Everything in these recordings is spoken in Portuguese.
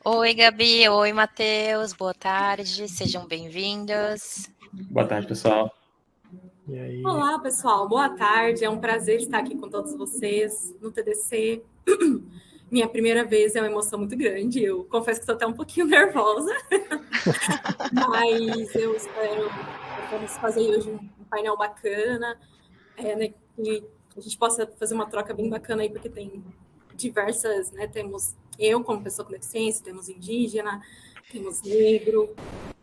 Oi, Gabi. Oi, Matheus. Boa tarde. Sejam bem-vindos. Boa tarde, pessoal. E aí? Olá, pessoal. Boa tarde. É um prazer estar aqui com todos vocês no TDC. Minha primeira vez é uma emoção muito grande. Eu confesso que estou até um pouquinho nervosa. Mas eu espero que vamos fazer hoje um painel bacana, né, que a gente possa fazer uma troca bem bacana aí, porque tem diversas, né? Temos eu como pessoa com deficiência, temos indígena, temos negro,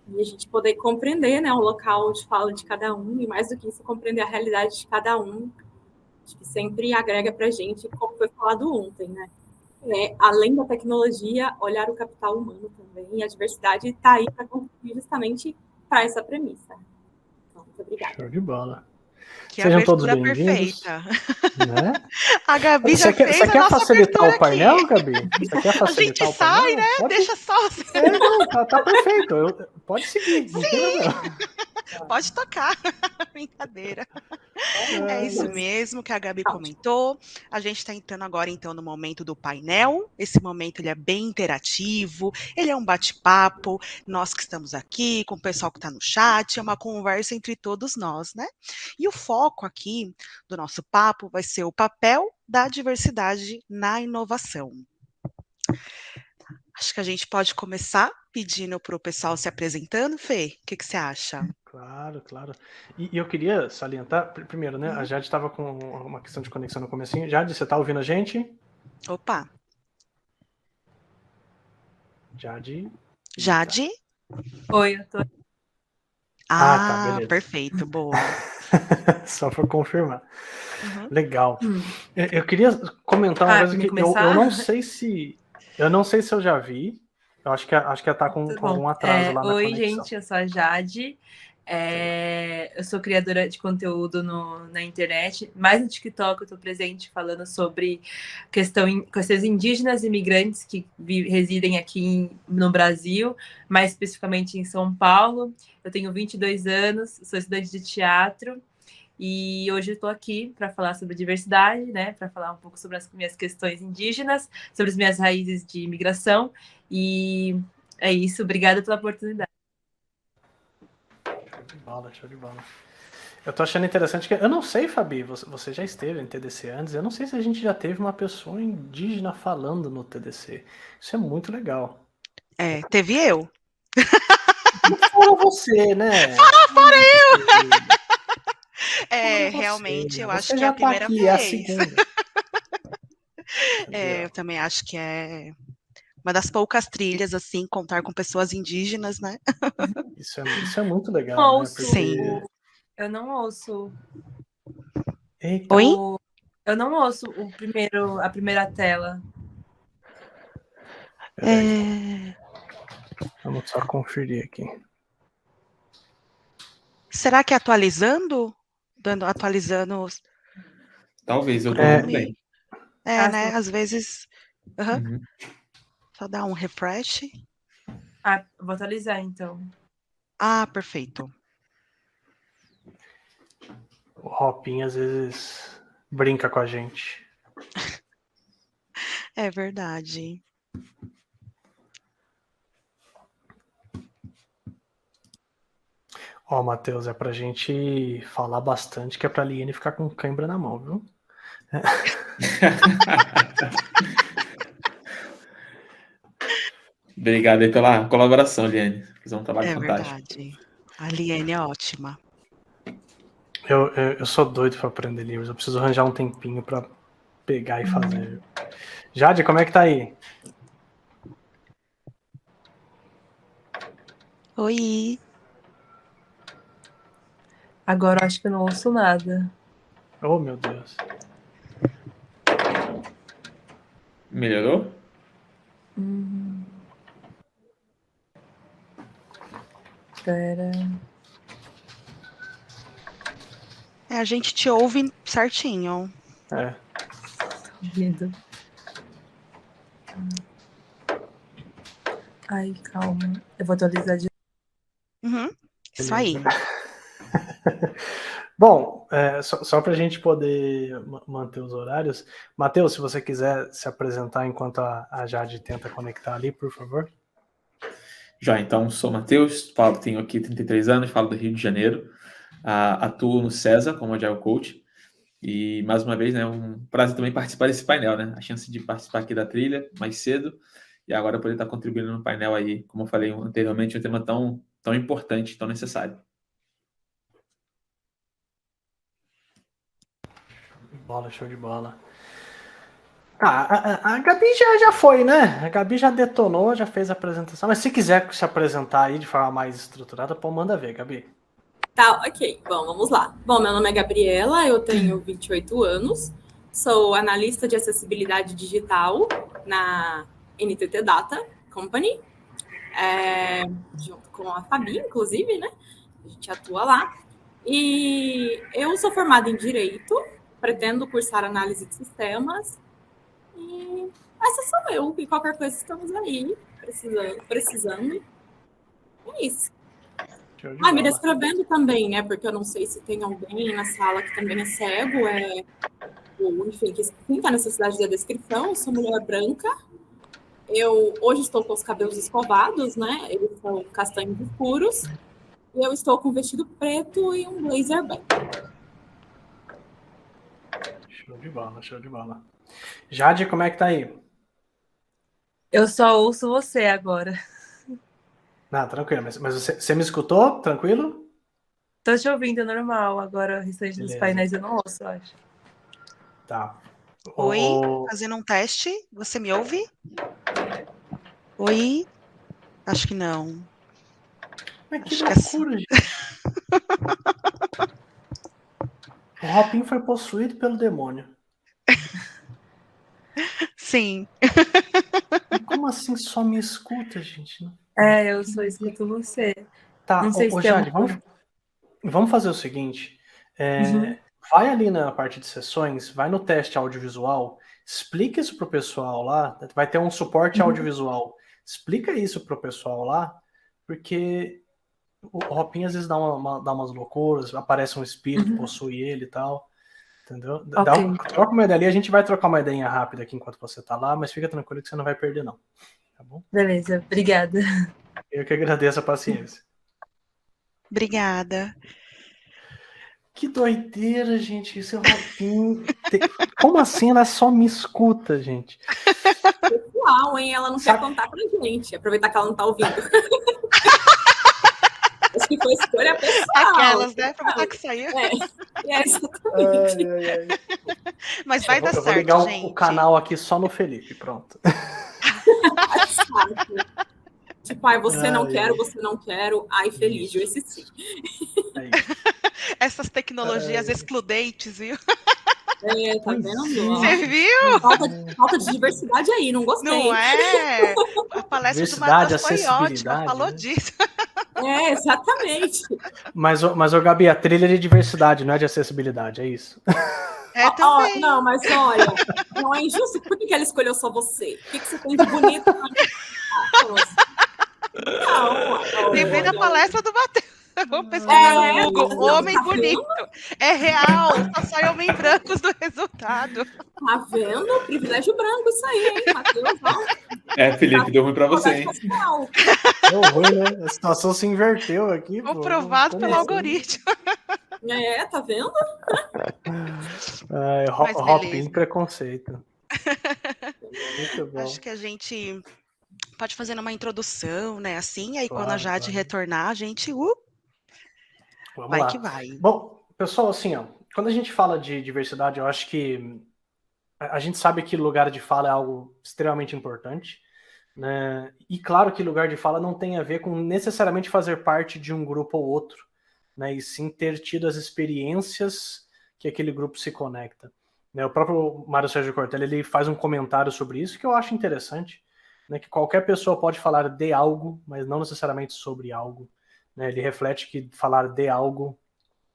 e a gente poder compreender, né, o local de fala de cada um, e mais do que isso, compreender a realidade de cada um, acho que sempre agrega para a gente, como foi falado ontem, né? Além da tecnologia, olhar o capital humano também, e a diversidade está aí para contribuir justamente para essa premissa. Então, muito obrigada. Show de bola. Que Sejam todos abertura bem-vindos. perfeita. Né? A Gabi já fez Você a quer nossa facilitar abertura o painel, aqui. Gabi? Você quer A facilitar gente o painel? sai, né? Pode... Deixa só. Não, tá perfeito. Pode seguir, não tem problema. Pode tocar. Brincadeira. É isso mesmo que a Gabi comentou. A gente está entrando agora, então, no momento do painel. Esse momento ele é bem interativo, ele é um bate-papo. Nós que estamos aqui, com o pessoal que está no chat, é uma conversa entre todos nós, né? E o foco aqui do nosso papo vai ser o papel da diversidade na inovação. Acho que a gente pode começar pedindo para o pessoal se apresentando. Fê, o que você acha? Claro. E eu queria salientar, primeiro, né? A Jade estava com uma questão de conexão no comecinho. Jade, você está ouvindo a gente? Opa! Jade? Oi, eu tô. Tá, beleza. Perfeito, boa. Só para confirmar. Legal. Eu queria comentar uma coisa que eu não sei se eu já vi. Eu acho que tá com algum atraso lá na Oi, conexão. gente, eu sou a Jade. Eu sou criadora de conteúdo na internet, mais no TikTok eu estou presente falando sobre questões indígenas e imigrantes que residem aqui no Brasil, mais especificamente em São Paulo. Eu tenho 22 anos, sou estudante de teatro e hoje eu estou aqui para falar sobre diversidade, né? Para falar um pouco sobre as minhas questões indígenas, sobre as minhas raízes de imigração. E é isso, obrigada pela oportunidade. Show de bola. Eu tô achando interessante que... Eu não sei, Fabi, você já esteve em TDC antes, eu não sei se a gente já teve uma pessoa indígena falando no TDC. Isso é muito legal. Teve eu. Fora você, né? Fora eu! Realmente, eu acho que é a primeira vez. É a segunda. Eu também acho que é uma das poucas trilhas, assim, contar com pessoas indígenas, né? Isso é muito legal, né? Porque... Sim. Eu não ouço. Eita. Oi? Eu não ouço a primeira tela. Vamos só conferir aqui. Será que atualizando? Atualizando. Talvez, eu tô vendo bem. Né? Às vezes. Só dar um refresh. Vou atualizar, então. Perfeito. O Hopin às vezes brinca com a gente. É verdade. Matheus, é pra gente falar bastante, que é pra Liene ficar com cãibra na mão, viu? Obrigado aí pela colaboração, Liene. Fiz um trabalho fantástico. Verdade. A Liene é ótima. Eu sou doido pra aprender livros. Eu preciso arranjar um tempinho pra pegar e fazer. Jade, como é que tá aí? Oi. Agora eu acho que eu não ouço nada. Oh, meu Deus. Melhorou? Espera. A gente te ouve certinho. Medo. Ai, calma. Eu vou atualizar de Isso aí. Bom, só para a gente poder manter os horários, Matheus, se você quiser se apresentar enquanto a Jade tenta conectar ali, por favor. Já, então, sou Matheus, tenho aqui 33 anos, falo do Rio de Janeiro, atuo no CESA como Agile Coach, e mais uma vez, né, um prazer também participar desse painel, né, a chance de participar aqui da trilha mais cedo, e agora poder estar contribuindo no painel aí, como eu falei anteriormente, um tema tão importante, tão necessário. Show de bola. A Gabi já foi, né? A Gabi já detonou, já fez a apresentação, mas se quiser se apresentar aí de forma mais estruturada, pô, manda ver, Gabi. Tá, ok. Bom, vamos lá. Bom, meu nome é Gabriela, eu tenho 28 anos, sou analista de acessibilidade digital na NTT Data Company, junto com a Fabi, inclusive, né? A gente atua lá. E eu sou formada em Direito, pretendo cursar análise de sistemas, e essa sou eu. E qualquer coisa estamos aí, precisando. É isso. Me descrevendo também, né? Porque eu não sei se tem alguém na sala que também é cego, ou enfim, que sinta a necessidade da descrição. Eu sou mulher branca. Eu hoje estou com os cabelos escovados, né? Eles são castanhos escuros. E eu estou com um vestido preto e um blazer branco. Show de bola. Jade, como é que tá aí? Eu só ouço você agora. Não, tranquilo, mas você me escutou? Tranquilo? Tô te ouvindo normal, agora o restante dos painéis eu não ouço, eu acho. Tá. Oi, fazendo um teste, você me ouve? Oi? Acho que não. Mas que loucura, gente. O Hopin foi possuído pelo demônio. Sim. E como assim só me escuta, gente? Eu só escuto você. Tá, não sei se Jade, vamos fazer o seguinte. Vai ali na parte de sessões, vai no teste audiovisual, explica isso pro pessoal lá, vai ter um suporte audiovisual. Explica isso pro pessoal lá, porque o Hopin às vezes dá umas loucuras, aparece um espírito, possui ele e tal. Entendeu? Troca uma ideia ali, a gente vai trocar uma ideia rápida aqui enquanto você tá lá, mas fica tranquilo que você não vai perder, não. Tá bom? Beleza, obrigada. Eu que agradeço a paciência. Obrigada. Que doideira, gente. Esse Hopin. Como assim ela só me escuta, gente? Pessoal, hein? Ela não quer contar pra gente. Aproveitar que ela não tá ouvindo. Acho que foi escolha pessoal. Aquelas, né? Aproveitar que saiu. Exatamente. Mas vai dar certo, vou ligar gente. o canal aqui só no Felipe, pronto. Tipo, você não quero, feliz, esse sim. Essas tecnologias excludentes, viu? Tá vendo? Você viu? Falta de diversidade aí, não gostei. Não é? A palestra do Matheus foi ótima, falou disso. Exatamente. Mas, Gabi, a trilha é de diversidade, não é de acessibilidade, é isso? Também. Não, mas olha, não é injusto. Por que ela escolheu só você? O que você tem de bonito? Lembrei da palestra do Matheus. Vou pesquisar no Google. Homem bonito. É real. Só sai homem brancos do resultado. Tá vendo? Privilégio branco isso aí, hein, Matheus? Felipe, deu ruim pra você, hein? Deu ruim, né? A situação se inverteu aqui. Comprovado pelo algoritmo. Tá vendo? Hopin preconceito. Muito bom. Acho que a gente pode fazer uma introdução, né? Assim, aí quando a Jade retornar, a gente vai lá. Que vai. Bom, pessoal, assim, quando a gente fala de diversidade, eu acho que a gente sabe que lugar de fala é algo extremamente importante, né? E claro que lugar de fala não tem a ver com necessariamente fazer parte de um grupo ou outro, né? E sim ter tido as experiências que aquele grupo se conecta. O próprio Mário Sérgio Cortella, ele faz um comentário sobre isso que eu acho interessante, né? Que qualquer pessoa pode falar de algo, mas não necessariamente sobre algo. Ele reflete que falar de algo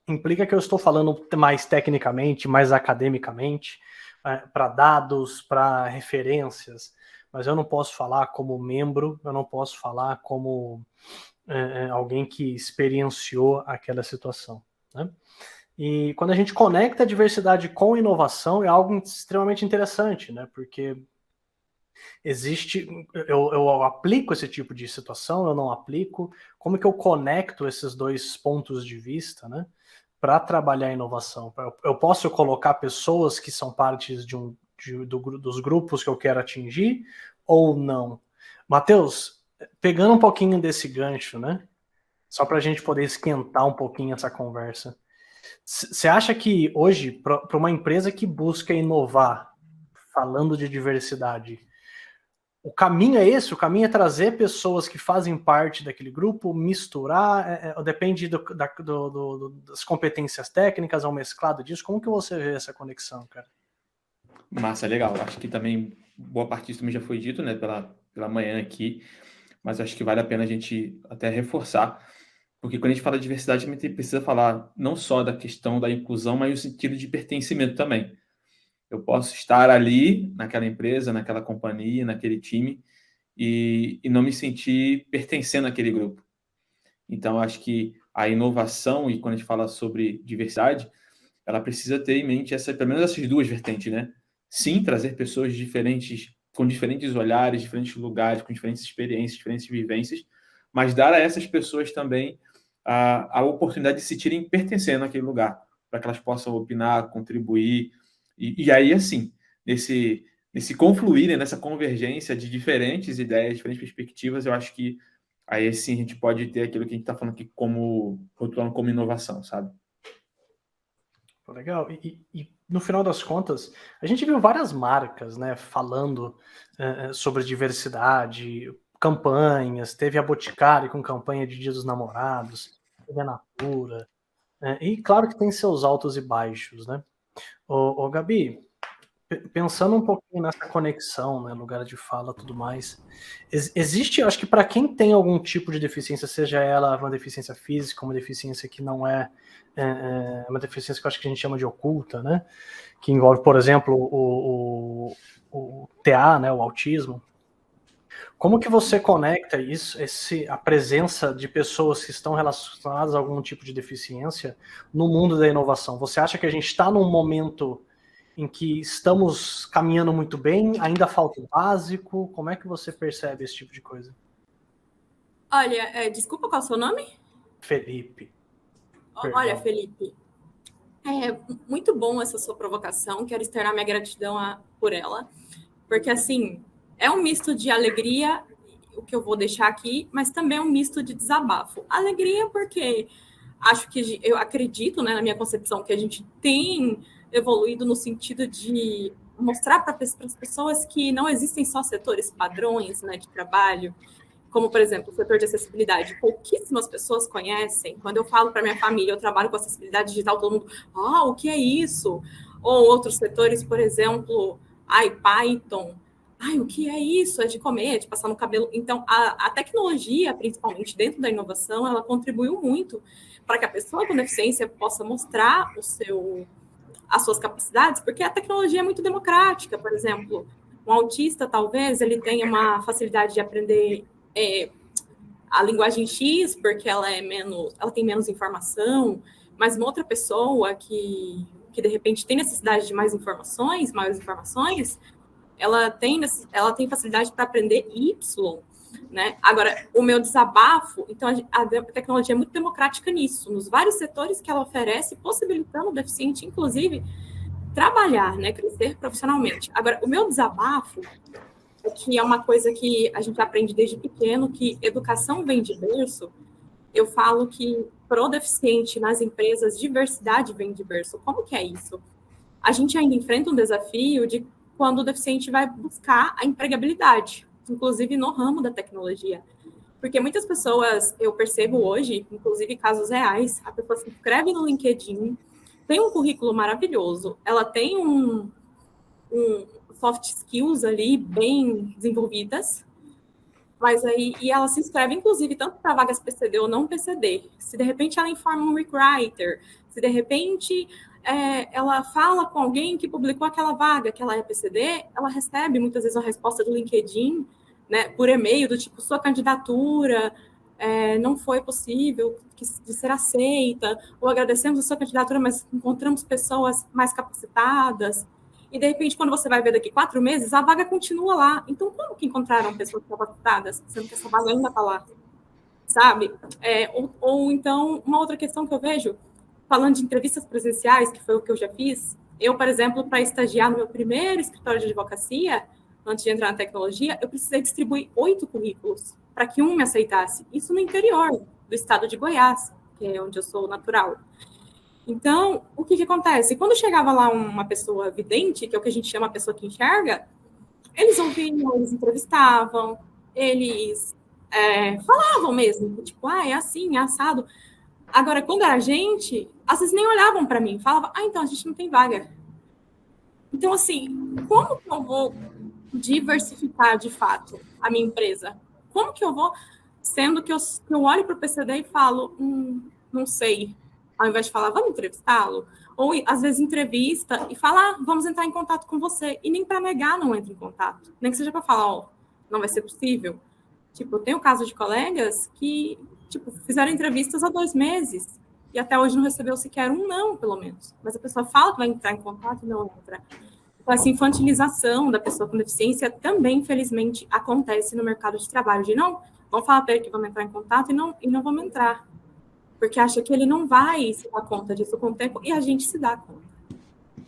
implica que eu estou falando mais tecnicamente, mais academicamente, para dados, para referências, mas eu não posso falar como membro, eu não posso falar como alguém que experienciou aquela situação, né? E quando a gente conecta a diversidade com inovação, é algo extremamente interessante, né? Porque existe, eu aplico esse tipo de situação, eu não aplico, como que eu conecto esses dois pontos de vista, né? Para trabalhar a inovação. Eu posso colocar pessoas que são partes dos grupos que eu quero atingir ou não? Matheus, pegando um pouquinho desse gancho, né? Só para a gente poder esquentar um pouquinho essa conversa. Você acha que hoje, para uma empresa que busca inovar, falando de diversidade, o caminho é esse? O caminho é trazer pessoas que fazem parte daquele grupo, misturar, depende das competências técnicas, é um mesclado disso? Como que você vê essa conexão, cara? Massa, legal. Acho que também boa parte disso também já foi dito, né, pela manhã aqui, mas acho que vale a pena a gente até reforçar, porque quando a gente fala de diversidade, a gente precisa falar não só da questão da inclusão, mas o sentido de pertencimento também. Eu posso estar ali, naquela empresa, naquela companhia, naquele time, e não me sentir pertencendo àquele grupo. Então, acho que a inovação, e quando a gente fala sobre diversidade, ela precisa ter em mente pelo menos essas duas vertentes, né? Sim, trazer pessoas diferentes, com diferentes olhares, diferentes lugares, com diferentes experiências, diferentes vivências, mas dar a essas pessoas também a oportunidade de se sentirem pertencendo àquele lugar, para que elas possam opinar, contribuir, e aí, assim, nesse confluir, né, nessa convergência de diferentes ideias, diferentes perspectivas, eu acho que aí sim a gente pode ter aquilo que a gente está falando aqui rotulando como inovação, sabe? Legal. E no final das contas, a gente viu várias marcas, né, falando sobre diversidade, campanhas, teve a Boticário com campanha de Dia dos Namorados, teve a Natura, e claro que tem seus altos e baixos, né? Ô Gabi, pensando um pouquinho nessa conexão, né, lugar de fala, tudo mais, existe, acho que para quem tem algum tipo de deficiência, seja ela uma deficiência física, uma deficiência que não é uma deficiência que eu acho que a gente chama de oculta, né, que envolve, por exemplo, o TA, né, o autismo. Como que você conecta isso, a presença de pessoas que estão relacionadas a algum tipo de deficiência no mundo da inovação? Você acha que a gente está num momento em que estamos caminhando muito bem, ainda falta o básico? Como é que você percebe esse tipo de coisa? Olha, desculpa, qual é o seu nome? Felipe. Olha, Felipe, é muito bom essa sua provocação, quero externar minha gratidão por ela, porque, assim, é um misto de alegria, o que eu vou deixar aqui, mas também é um misto de desabafo. Alegria porque eu acredito, né, na minha concepção, que a gente tem evoluído no sentido de mostrar para as pessoas que não existem só setores padrões, né, de trabalho, como, por exemplo, o setor de acessibilidade. Pouquíssimas pessoas conhecem. Quando eu falo para minha família, eu trabalho com acessibilidade digital, todo mundo, o que é isso? Ou outros setores, por exemplo, Python. O que é isso? É de comer, é de passar no cabelo. Então, a tecnologia, principalmente dentro da inovação, ela contribuiu muito para que a pessoa com deficiência possa mostrar as suas capacidades, porque a tecnologia é muito democrática. Por exemplo, um autista, talvez, ele tenha uma facilidade de aprender a linguagem X, porque ela tem menos informação, mas uma outra pessoa que de repente tem necessidade de maiores informações, ela tem facilidade para aprender Y, né? Agora, o meu desabafo, então a tecnologia é muito democrática nisso, nos vários setores que ela oferece, possibilitando o deficiente, inclusive, trabalhar, né, crescer profissionalmente. Agora, o meu desabafo é que é uma coisa que a gente aprende desde pequeno, que educação vem de berço. Eu falo que pro deficiente nas empresas, diversidade vem de berço. Como que é isso? A gente ainda enfrenta um desafio de quando o deficiente vai buscar a empregabilidade, inclusive no ramo da tecnologia. Porque muitas pessoas, eu percebo hoje, inclusive casos reais, a pessoa se inscreve no LinkedIn, tem um currículo maravilhoso, ela tem um soft skills ali bem desenvolvidas, mas aí, e ela se inscreve, inclusive, tanto para vagas PCD ou não PCD. Se de repente ela informa um recruiter, se de repente ela fala com alguém que publicou aquela vaga, que ela é PCD, ela recebe muitas vezes uma resposta do LinkedIn, né, por e-mail, do tipo, sua candidatura não foi possível de ser aceita, ou agradecemos a sua candidatura, mas encontramos pessoas mais capacitadas, e de repente, quando você vai ver daqui 4 meses, a vaga continua lá. Então, como que encontraram pessoas capacitadas, sendo que essa vaga ainda está lá? Sabe? Ou então, uma outra questão que eu vejo, falando de entrevistas presenciais, que foi o que eu já fiz, eu, por exemplo, para estagiar no meu primeiro escritório de advocacia, antes de entrar na tecnologia, eu precisei distribuir 8 currículos para que um me aceitasse. Isso no interior do estado de Goiás, que é onde eu sou natural. Então, o que acontece? Quando chegava lá uma pessoa vidente, que é o que a gente chama a pessoa que enxerga, eles ouviam, eles entrevistavam, eles falavam mesmo, tipo, é assim, é assado. Agora, quando era gente, às vezes nem olhavam para mim, falavam, então, a gente não tem vaga. Então, assim, como que eu vou diversificar, de fato, a minha empresa? Como que eu vou, sendo que eu olho para o PCD e falo, não sei, ao invés de falar, vamos entrevistá-lo? Ou, às vezes, entrevista e fala, vamos entrar em contato com você. E nem para negar não entra em contato. Nem que seja para falar, não vai ser possível. Tipo, eu tenho casos de colegas que, fizeram entrevistas há 2 meses e até hoje não recebeu sequer um não, pelo menos. Mas a pessoa fala que vai entrar em contato e não entra. Então, essa infantilização da pessoa com deficiência também, infelizmente, acontece no mercado de trabalho. De não, vamos falar para ele que vamos entrar em contato e não vamos entrar. Porque acha que ele não vai se dar conta disso com o tempo e a gente se dá conta.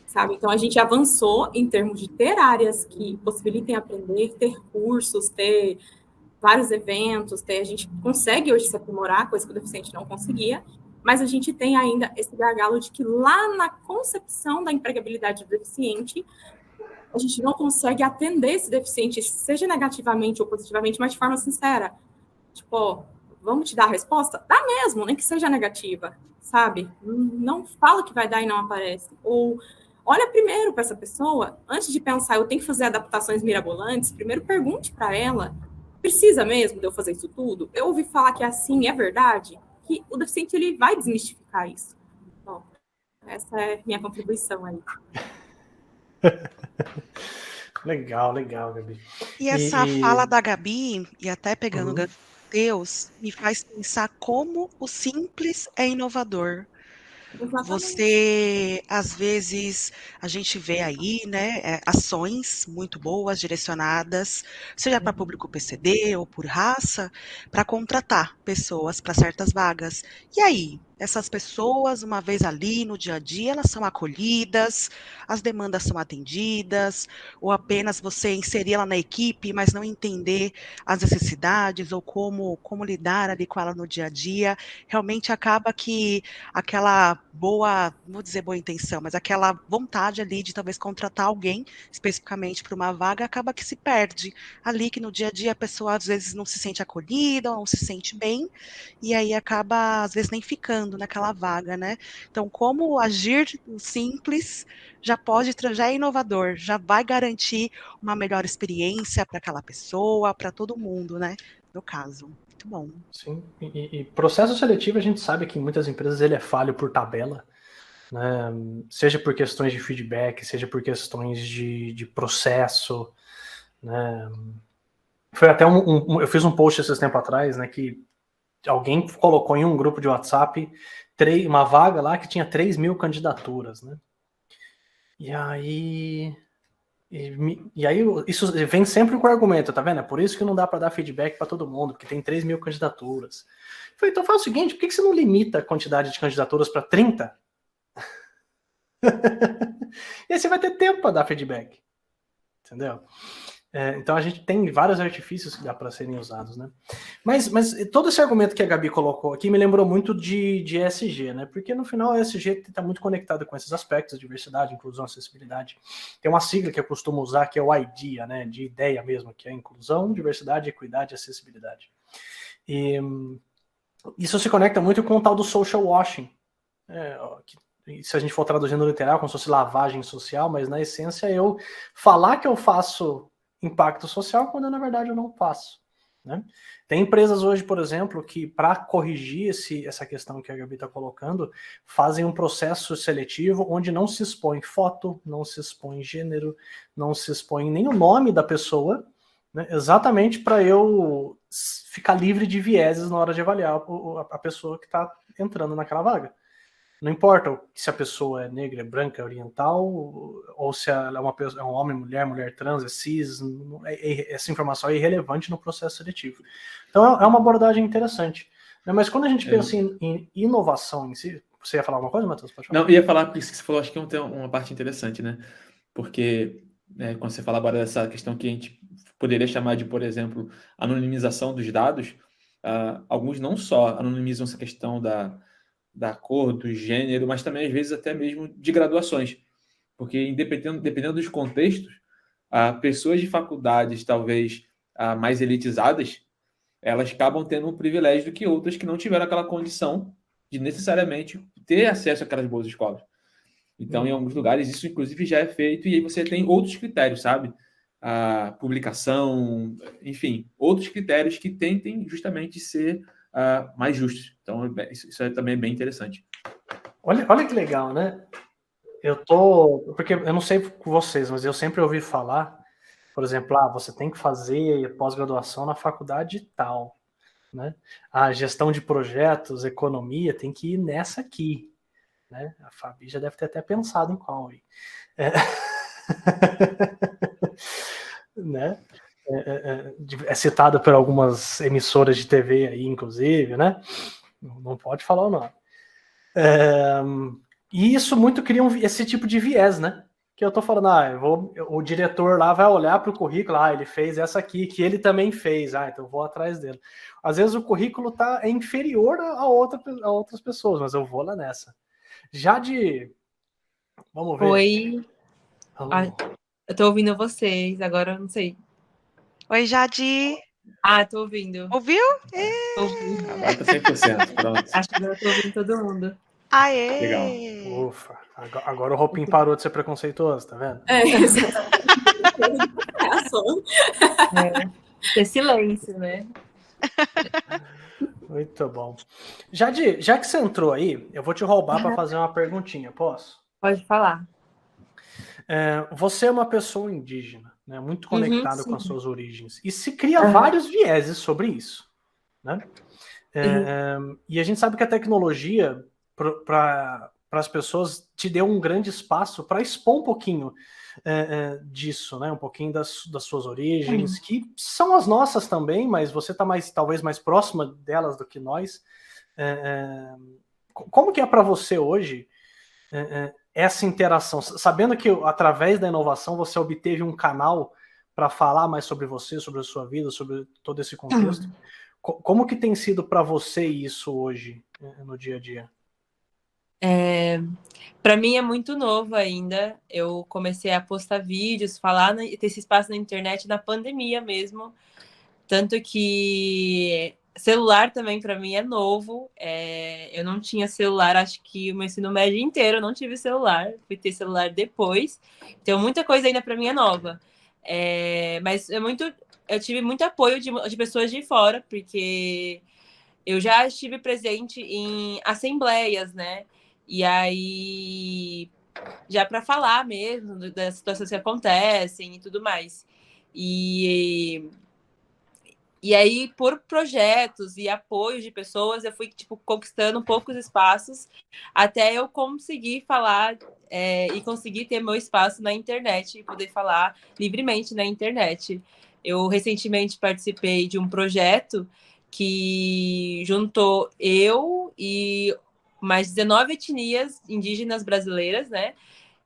Sabe? Então, a gente avançou em termos de ter áreas que possibilitem aprender, ter cursos, ter vários eventos, a gente consegue hoje se aprimorar, coisa que o deficiente não conseguia, mas a gente tem ainda esse gargalo de que lá na concepção da empregabilidade do deficiente, a gente não consegue atender esse deficiente, seja negativamente ou positivamente, mas de forma sincera. Tipo, vamos te dar a resposta? Dá mesmo, nem que seja negativa, sabe? Não fala que vai dar e não aparece. Ou olha primeiro para essa pessoa, antes de pensar, eu tenho que fazer adaptações mirabolantes, primeiro pergunte para ela, precisa mesmo de eu fazer isso tudo? Eu ouvi falar que é assim, é verdade? Que o deficiente ele vai desmistificar isso. Bom, essa é minha contribuição aí. Legal, Gabi. E essa fala da Gabi, e até pegando o gancho de Deus, me faz pensar como o simples é inovador. Exatamente. Você, às vezes, a gente vê aí, né, ações muito boas, direcionadas, seja para público PCD ou por raça, para contratar pessoas para certas vagas. E aí, essas pessoas, uma vez ali no dia a dia, elas são acolhidas, as demandas são atendidas, ou apenas você inserir ela na equipe, mas não entender as necessidades ou como lidar ali com ela no dia a dia, realmente acaba que aquela boa, não vou dizer boa intenção, mas aquela vontade ali de talvez contratar alguém especificamente para uma vaga, acaba que se perde ali, que no dia a dia a pessoa às vezes não se sente acolhida, não se sente bem, e aí acaba às vezes nem ficando naquela vaga, né? Então, como agir simples já é inovador, já vai garantir uma melhor experiência para aquela pessoa, para todo mundo, né? No caso. Muito bom. Sim, e processo seletivo a gente sabe que em muitas empresas ele é falho por tabela, né? Seja por questões de feedback, seja por questões de processo, né? Foi até eu fiz um post esses tempos atrás, né, que alguém colocou em um grupo de WhatsApp uma vaga lá que tinha 3.000 candidaturas, né? E aí isso vem sempre com o argumento, tá vendo? É por isso que não dá para dar feedback para todo mundo, porque tem 3.000 candidaturas. Eu falei, então faz o seguinte, por que você não limita a quantidade de candidaturas para 30? E aí você vai ter tempo para dar feedback. Entendeu? Então a gente tem vários artifícios que dá para serem usados, né? Mas todo esse argumento que a Gabi colocou aqui me lembrou muito de ESG, né? Porque no final a ESG está muito conectado com esses aspectos, diversidade, inclusão, acessibilidade. Tem uma sigla que eu costumo usar que é o IDEA, né? De ideia mesmo, que é inclusão, diversidade, equidade e acessibilidade. E isso se conecta muito com o tal do social washing, se a gente for traduzindo no literal, como se fosse lavagem social, mas na essência é eu falar que eu faço impacto social quando na verdade eu não faço, né? Tem empresas hoje, por exemplo, que para corrigir essa questão que a Gabi está colocando, fazem um processo seletivo onde não se expõe foto, não se expõe gênero, não se expõe nem o nome da pessoa, né? Exatamente para eu ficar livre de vieses na hora de avaliar a pessoa que está entrando naquela vaga. Não importa se a pessoa é negra, é branca, é oriental, ou se ela é um homem, mulher trans, é cis, essa informação é irrelevante no processo seletivo. Então é uma abordagem interessante. Mas quando a gente pensa em inovação em si, você ia falar alguma coisa, Matheus? Pode falar. Não, ia falar porque você falou, acho que tem uma parte interessante, né? Porque quando você fala agora dessa questão que a gente poderia chamar de, por exemplo, anonimização dos dados, alguns não só anonimizam essa questão da cor, do gênero, mas também, às vezes, até mesmo de graduações. Porque, dependendo dos contextos, pessoas de faculdades, talvez, mais elitizadas, elas acabam tendo um privilégio do que outras que não tiveram aquela condição de necessariamente ter acesso àquelas boas escolas. Então, em alguns lugares, isso, inclusive, já é feito, e aí você tem outros critérios, sabe? A publicação, enfim, outros critérios que tentem justamente ser mais justos. Então, isso é também bem interessante. Olha que legal, né? Porque eu não sei com vocês, mas eu sempre ouvi falar, por exemplo, você tem que fazer pós-graduação na faculdade tal, né? A gestão de projetos, economia, tem que ir nessa aqui, né? A Fabi já deve ter até pensado em qual aí. Né? É citado por algumas emissoras de TV aí, inclusive, né? Não pode falar o nome. E isso muito cria esse tipo de viés, né? Que eu tô falando, o diretor lá vai olhar para o currículo, ele fez essa aqui, que ele também fez, então eu vou atrás dele. Às vezes o currículo é inferior a outras pessoas, mas eu vou lá nessa. Vamos ver. Oi. Eu tô ouvindo vocês, agora eu não sei. Oi, Jade. Tô ouvindo. Ouviu? Ouvindo. Agora tá 100%, pronto. Acho que agora eu tô ouvindo todo mundo. Aê! Legal. Ufa, agora o Roupim parou de ser preconceituoso, tá vendo? Exatamente. Ter silêncio, né? Muito bom. Já que você entrou aí, eu vou te roubar para fazer uma perguntinha, posso? Pode falar. Você é uma pessoa indígena, né, muito conectada com as suas origens, e se cria vários vieses sobre isso, né? E a gente sabe que a tecnologia para as pessoas te deu um grande espaço para expor um pouquinho disso, né? Um pouquinho das suas origens, que são as nossas também, mas você está talvez mais próxima delas do que nós. Como que é para você hoje essa interação, sabendo que através da inovação você obteve um canal para falar mais sobre você, sobre a sua vida, sobre todo esse contexto? Como que tem sido para você isso hoje, no dia a dia? Para mim é muito novo ainda. Eu comecei a postar vídeos, ter esse espaço na internet na pandemia mesmo. Tanto que celular também para mim é novo. Eu não tinha celular, acho que o meu ensino médio inteiro eu não tive celular. Fui ter celular depois. Então muita coisa ainda para mim é nova. Mas eu tive muito apoio de pessoas de fora, porque eu já estive presente em assembleias, né? E aí, já para falar mesmo das situações que acontecem e tudo mais. E aí, por projetos e apoio de pessoas, eu fui conquistando poucos espaços até eu conseguir falar e conseguir ter meu espaço na internet e poder falar livremente na internet. Eu recentemente participei de um projeto que juntou eu e mais 19 etnias indígenas brasileiras, né?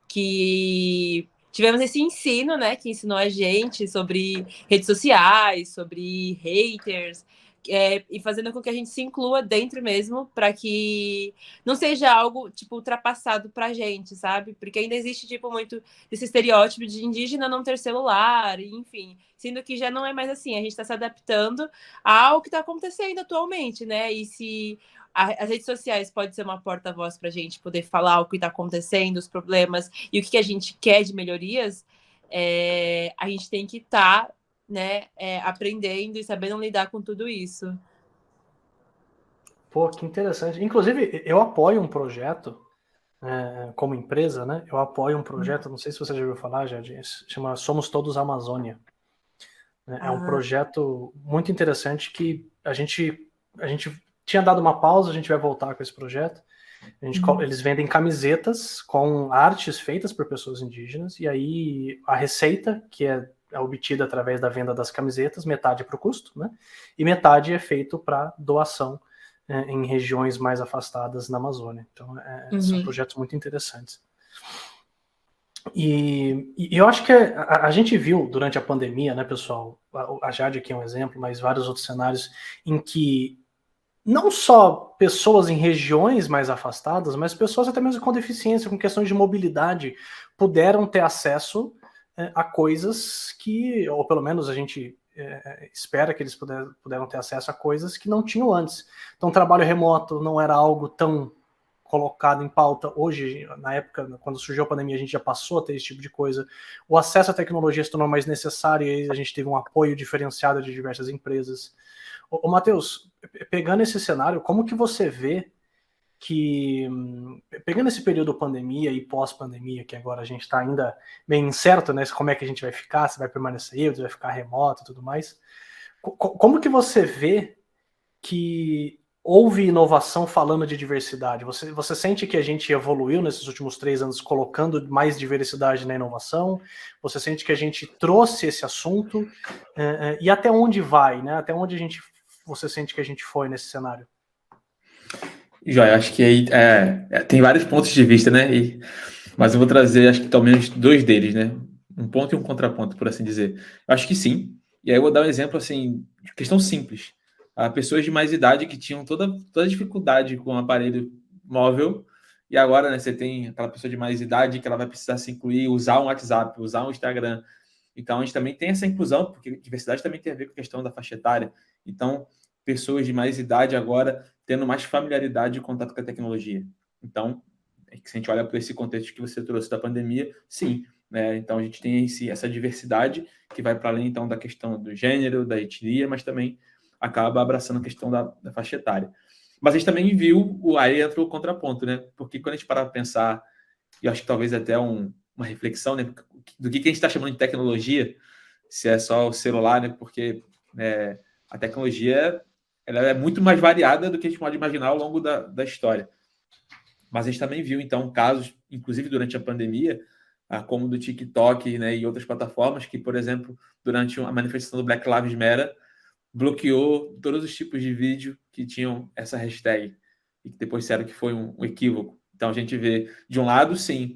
Que tivemos esse ensino, né? Que ensinou a gente sobre redes sociais, sobre haters, e fazendo com que a gente se inclua dentro mesmo, para que não seja algo, ultrapassado pra gente, sabe? Porque ainda existe, muito esse estereótipo de indígena não ter celular, enfim. Sendo que já não é mais assim, a gente está se adaptando ao que está acontecendo atualmente, né? E se as redes sociais podem ser uma porta-voz para a gente poder falar o que está acontecendo, os problemas e o que a gente quer de melhorias, a gente tem que estar né, aprendendo e sabendo lidar com tudo isso. Pô, que interessante. Inclusive, eu apoio um projeto como empresa, né? Eu apoio um projeto, não sei se você já ouviu falar, Jade, chama Somos Todos Amazônia. Né? É um projeto muito interessante que a gente tinha dado uma pausa, a gente vai voltar com esse projeto. Eles vendem camisetas com artes feitas por pessoas indígenas, e aí a receita, que é obtida através da venda das camisetas, metade para o custo, né? E metade é feito para doação em regiões mais afastadas na Amazônia. Então, são projetos muito interessantes. E eu acho que a gente viu durante a pandemia, né, pessoal? A Jade aqui é um exemplo, mas vários outros cenários em que não só pessoas em regiões mais afastadas, mas pessoas até mesmo com deficiência, com questões de mobilidade, puderam ter acesso a coisas que, ou pelo menos a gente espera que eles puderam ter acesso a coisas que não tinham antes. Então, trabalho remoto não era algo tão colocado em pauta. Hoje, na época, quando surgiu a pandemia, a gente já passou a ter esse tipo de coisa. O acesso à tecnologia se tornou mais necessário e a gente teve um apoio diferenciado de diversas empresas. Ô, Matheus, pegando esse cenário, como que você vê que, pegando esse período pandemia e pós-pandemia, que agora a gente está ainda meio incerto, né, como é que a gente vai ficar, se vai permanecer, se vai ficar remoto e tudo mais, como que você vê que houve inovação falando de diversidade? Você sente que a gente evoluiu nesses últimos 3 anos colocando mais diversidade na inovação? Você sente que a gente trouxe esse assunto? E até onde vai, né? Até onde você sente que a gente foi nesse cenário? Joia, acho que aí tem vários pontos de vista, né? Mas eu vou trazer, acho que pelo menos 2 deles, né? Um ponto e um contraponto, por assim dizer. Eu acho que sim. E aí eu vou dar um exemplo, assim, de questão simples. Pessoas de mais idade que tinham toda a dificuldade com o aparelho móvel, e agora, né, você tem aquela pessoa de mais idade que ela vai precisar se incluir, usar um WhatsApp, usar um Instagram. Então, a gente também tem essa inclusão, porque diversidade também tem a ver com a questão da faixa etária. Então, pessoas de mais idade agora tendo mais familiaridade e contato com a tecnologia. Então, se a gente olha para esse contexto que você trouxe da pandemia, sim, né? Então, a gente tem essa diversidade que vai para além, então, da questão do gênero, da etnia, mas também acaba abraçando a questão da faixa etária. Mas a gente também viu, aí entra o contraponto, né? Porque quando a gente parar para pensar, e acho que talvez até uma reflexão, né, do que a gente está chamando de tecnologia, se é só o celular, né? Porque a tecnologia ela é muito mais variada do que a gente pode imaginar ao longo da história. Mas a gente também viu, então, casos, inclusive durante a pandemia, como do TikTok, né, e outras plataformas, que, por exemplo, durante a manifestação do Black Lives Matter, bloqueou todos os tipos de vídeo que tinham essa hashtag, e que depois disseram que foi um equívoco. Então, a gente vê, de um lado, sim,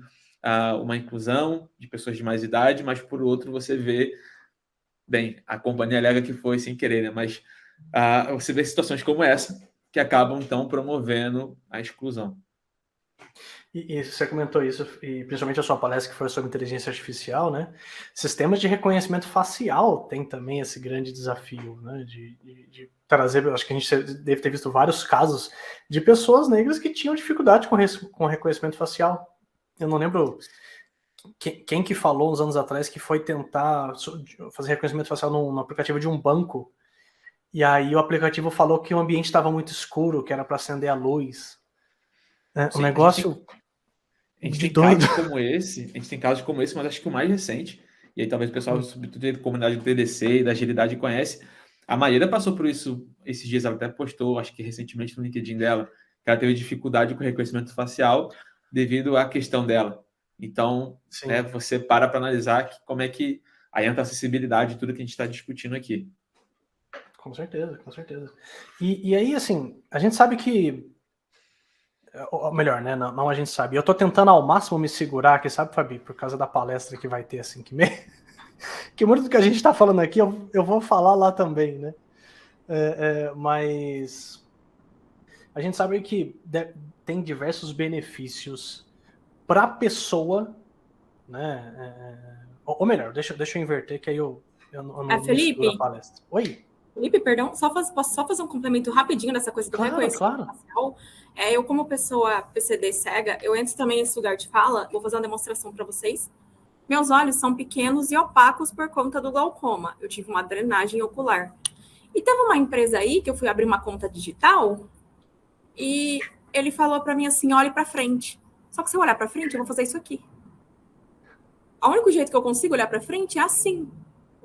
uma inclusão de pessoas de mais idade, mas, por outro, você vê, bem, a companhia alega que foi sem querer, né, mas você vê situações como essa, que acabam, então, promovendo a exclusão. E você comentou isso, e principalmente a sua palestra que foi sobre inteligência artificial, né? Sistemas de reconhecimento facial tem também esse grande desafio, né? De trazer, acho que a gente deve ter visto vários casos de pessoas negras que tinham dificuldade com reconhecimento facial. Eu não lembro quem que falou uns anos atrás que foi tentar fazer reconhecimento facial no aplicativo de um banco, e aí o aplicativo falou que o ambiente estava muito escuro, que era para acender a luz. Sim, o negócio... A gente tem casos como esse, mas acho que o mais recente, e aí talvez o pessoal, sobretudo da comunidade do TDC e da agilidade conhece, a Maíra passou por isso esses dias, ela até postou, acho que recentemente no LinkedIn dela, que ela teve dificuldade com reconhecimento facial devido à questão dela. Então, você para analisar como é que aí entra a acessibilidade de tudo que a gente está discutindo aqui. Com certeza, com certeza. E aí, assim, a gente sabe que... Ou melhor, né? Não a gente sabe. Eu tô tentando ao máximo me segurar aqui, sabe, Fabi? Por causa da palestra que vai ter assim que que muito do que a gente tá falando aqui eu vou falar lá também, né? Mas a gente sabe que tem diversos benefícios para a pessoa, né? Ou melhor, deixa eu inverter, que aí eu não Felipe, a palestra. Oi? Felipe, perdão, posso só fazer um complemento rapidinho dessa coisa do reconhecimento facial? Eu, como pessoa PCD cega, eu entro também nesse lugar de fala, vou fazer uma demonstração para vocês. Meus olhos são pequenos e opacos por conta do glaucoma. Eu tive uma drenagem ocular. E teve uma empresa aí que eu fui abrir uma conta digital e ele falou para mim assim, olhe para frente. Só que se eu olhar para frente, eu vou fazer isso aqui. O único jeito que eu consigo olhar para frente é assim.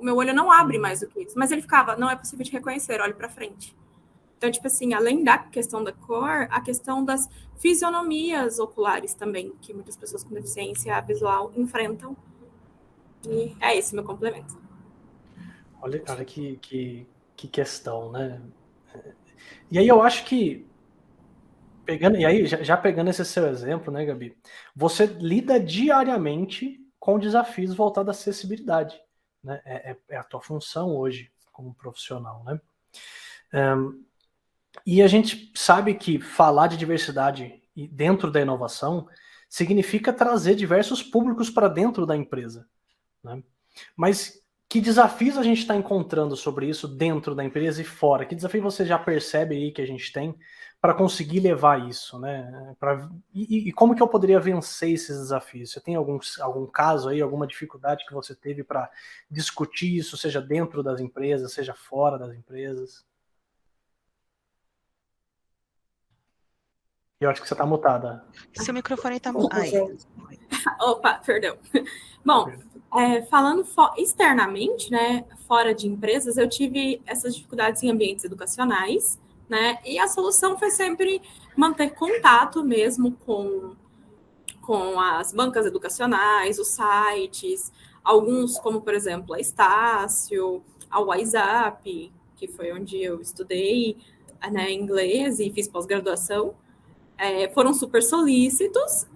o meu olho não abre mais do que isso. Mas ele ficava, não é possível de reconhecer, olhe para frente. Então, tipo assim, além da questão da cor, a questão das fisionomias oculares também, que muitas pessoas com deficiência visual enfrentam. E é esse meu complemento. Olha que questão, né? E aí eu acho que, já pegando esse seu exemplo, né, Gabi? Você lida diariamente com desafios voltados à acessibilidade, né? É a tua função hoje como profissional, né? E a gente sabe que falar de diversidade dentro da inovação significa trazer diversos públicos para dentro da empresa, né? Mas que desafios a gente está encontrando sobre isso dentro da empresa e fora? Que desafio você já percebe aí que a gente tem para conseguir levar isso, né? E como que eu poderia vencer esses desafios? Você tem algum caso aí, alguma dificuldade que você teve para discutir isso, seja dentro das empresas, seja fora das empresas? Eu acho que você está mutada. Seu microfone está mutado. Opa, perdão. Bom, falando externamente, né, fora de empresas, eu tive essas dificuldades em ambientes educacionais, né, e a solução foi sempre manter contato mesmo com as bancas educacionais, os sites, alguns como, por exemplo, a Estácio, a WhatsApp, que foi onde eu estudei, né, inglês e fiz pós-graduação, foram super solícitos,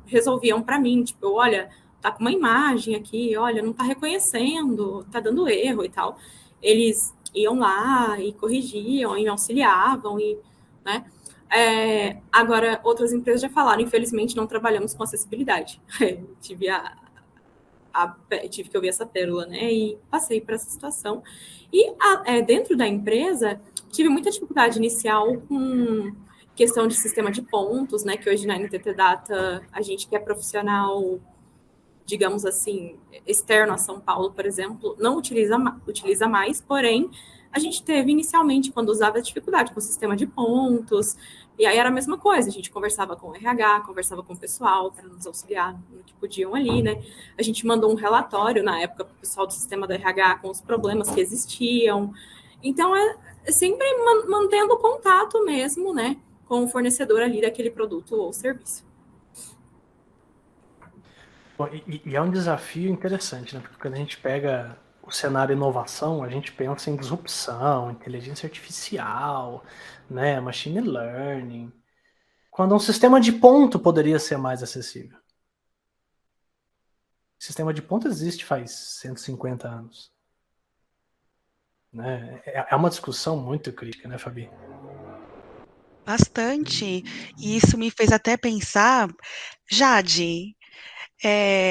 resolviam para mim, tipo, olha, tá com uma imagem aqui, olha, não tá reconhecendo, tá dando erro e tal. Eles iam lá e corrigiam, e auxiliavam, e, né? Agora, outras empresas já falaram, infelizmente, não trabalhamos com acessibilidade. Tive que ouvir essa pérola, né? E passei por essa situação. E dentro da empresa, tive muita dificuldade inicial com questão de sistema de pontos, né? Que hoje na NTT Data, a gente que é profissional, digamos assim, externo a São Paulo, por exemplo, não utiliza mais, porém, a gente teve inicialmente, quando usava, dificuldade com o sistema de pontos, e aí era a mesma coisa, a gente conversava com o RH, conversava com o pessoal para nos auxiliar no que podiam ali, né? A gente mandou um relatório, na época, para o pessoal do sistema do RH com os problemas que existiam. Então, sempre mantendo contato mesmo, né, com o fornecedor ali daquele produto ou serviço. E é um desafio interessante, né? Porque quando a gente pega o cenário inovação, a gente pensa em disrupção, inteligência artificial, né? Machine learning. Quando um sistema de ponto poderia ser mais acessível. O sistema de ponto existe faz 150 anos. Né? É uma discussão muito crítica, né, Fabi? Bastante. E isso me fez até pensar, Jade,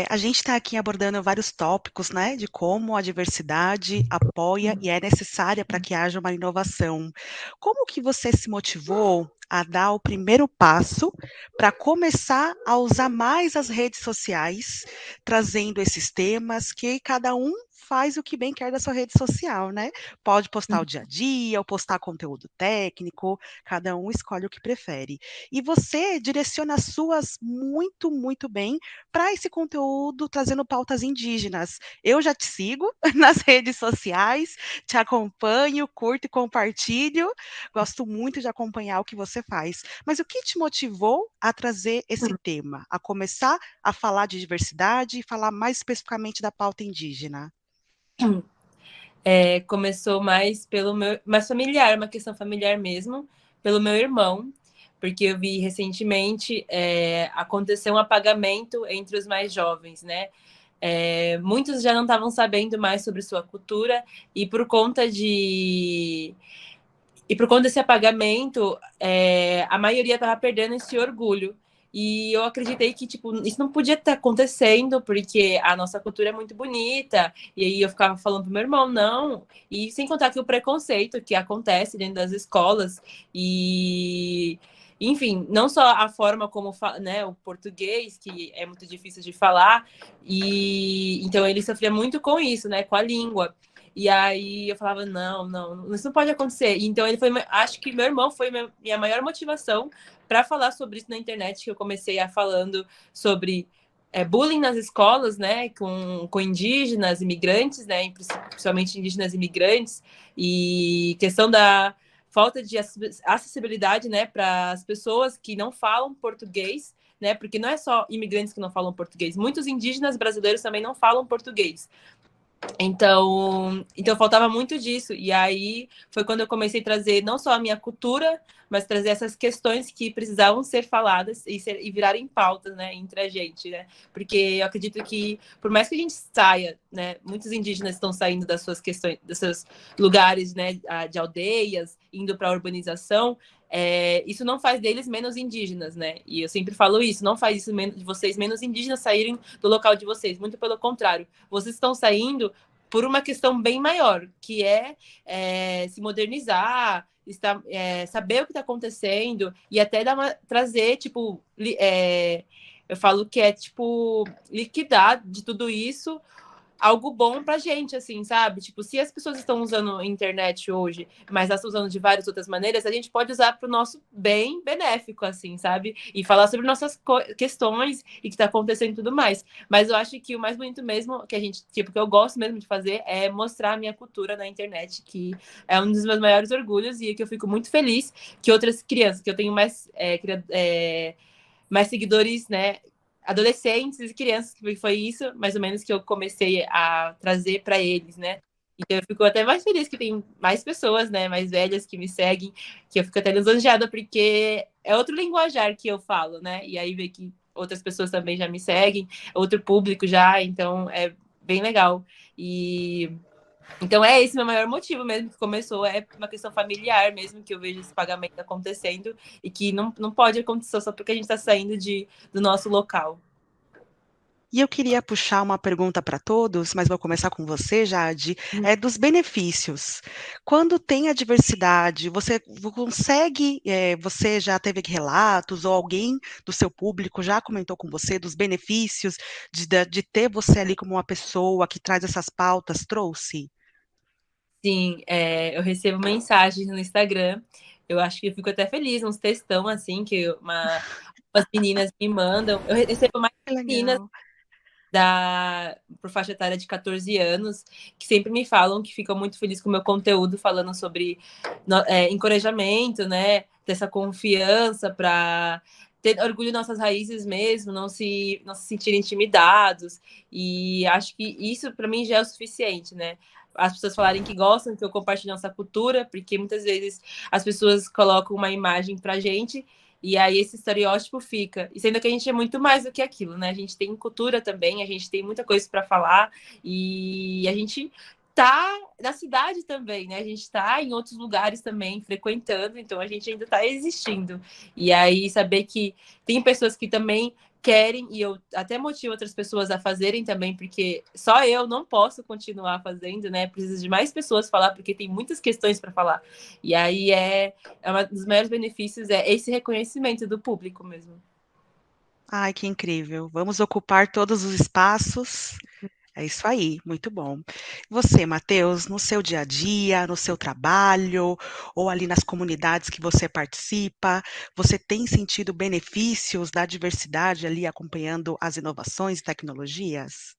a gente está aqui abordando vários tópicos, né, de como a diversidade apoia e é necessária para que haja uma inovação. Como que você se motivou a dar o primeiro passo para começar a usar mais as redes sociais, trazendo esses temas que cada um faz o que bem quer da sua rede social, né? Pode postar o dia a dia, ou postar conteúdo técnico, cada um escolhe o que prefere. E você direciona as suas muito, muito bem para esse conteúdo trazendo pautas indígenas. Eu já te sigo nas redes sociais, te acompanho, curto e compartilho, gosto muito de acompanhar o que você faz. Mas o que te motivou a trazer esse tema, a começar a falar de diversidade e falar mais especificamente da pauta indígena? Começou mais mais familiar, uma questão familiar mesmo, pelo meu irmão, porque eu vi recentemente acontecer um apagamento entre os mais jovens, né? Muitos já não estavam sabendo mais sobre sua cultura e por conta desse apagamento, a maioria estava perdendo esse orgulho. E eu acreditei que, tipo, isso não podia estar acontecendo, porque a nossa cultura é muito bonita. E aí eu ficava falando pro meu irmão, não. E sem contar que o preconceito que acontece dentro das escolas. E, enfim, não só a forma como, né, o português, que é muito difícil de falar. E então ele sofria muito com isso, né, com a língua. E aí eu falava, não, isso não pode acontecer. Então acho que meu irmão foi minha maior motivação para falar sobre isso na internet, que eu comecei falando sobre bullying nas escolas, né, com indígenas, imigrantes, né, principalmente indígenas imigrantes, e questão da falta de acessibilidade, né, para as pessoas que não falam português, né, porque não é só imigrantes que não falam português, muitos indígenas brasileiros também não falam português. Então faltava muito disso. E aí foi quando eu comecei a trazer não só a minha cultura, mas trazer essas questões que precisavam ser faladas e virarem pautas, né, entre a gente, né? Porque eu acredito que, por mais que a gente saia, né, muitos indígenas estão saindo das suas questões, dos seus lugares, né, de aldeias, indo para a urbanização. Isso não faz deles menos indígenas, né? E eu sempre falo isso, não faz isso de vocês menos indígenas saírem do local de vocês, muito pelo contrário. Vocês estão saindo por uma questão bem maior, que é se modernizar, saber o que está acontecendo e até trazer, tipo, eu falo que é, tipo, liquidar de tudo isso algo bom pra gente, assim, sabe? Tipo, se as pessoas estão usando a internet hoje, mas elas estão usando de várias outras maneiras, a gente pode usar para o nosso bem benéfico, assim, sabe? E falar sobre nossas questões e o que tá acontecendo e tudo mais. Mas eu acho que o mais bonito mesmo, que a gente, tipo, que eu gosto mesmo de fazer, é mostrar a minha cultura na internet, que é um dos meus maiores orgulhos e que eu fico muito feliz que outras crianças, que eu tenho mais seguidores, né, adolescentes e crianças, que foi isso, mais ou menos, que eu comecei a trazer para eles, né? Então eu fico até mais feliz que tem mais pessoas, né, mais velhas que me seguem, que eu fico até lisonjeada, porque é outro linguajar que eu falo, né? E aí ver que outras pessoas também já me seguem, outro público já, então é bem legal. Então é esse meu maior motivo mesmo, que começou, é uma questão familiar mesmo, que eu vejo esse pagamento acontecendo e que não pode acontecer só porque a gente está saindo do nosso local. E eu queria puxar uma pergunta para todos, mas vou começar com você, Jade, dos benefícios. Quando tem a diversidade, você consegue, você já teve relatos, ou alguém do seu público já comentou com você dos benefícios de ter você ali como uma pessoa que traz essas pautas, trouxe? Sim, eu recebo mensagens no Instagram, eu acho que eu fico até feliz, uns textão assim, que umas meninas me mandam, eu recebo mais meninas por faixa etária de 14 anos, que sempre me falam que ficam muito felizes com o meu conteúdo, falando sobre encorajamento, né, ter essa confiança para ter orgulho das nossas raízes mesmo, não se sentirem intimidados, e acho que isso para mim já é o suficiente, né? As pessoas falarem que gostam, que eu compartilho nossa cultura, porque muitas vezes as pessoas colocam uma imagem pra gente e aí esse estereótipo fica. E sendo que a gente é muito mais do que aquilo, né? A gente tem cultura também, a gente tem muita coisa para falar e a gente tá na cidade também, né? A gente tá em outros lugares também frequentando, então a gente ainda tá existindo. E aí saber que tem pessoas que também querem, e eu até motivo outras pessoas a fazerem também, porque só eu não posso continuar fazendo, né? Precisa de mais pessoas falar, porque tem muitas questões para falar. E aí um dos maiores benefícios é esse reconhecimento do público mesmo. Ai, que incrível. Vamos ocupar todos os espaços. É isso aí, muito bom. Você, Matheus, no seu dia a dia, no seu trabalho, ou ali nas comunidades que você participa, você tem sentido benefícios da diversidade ali acompanhando as inovações e tecnologias?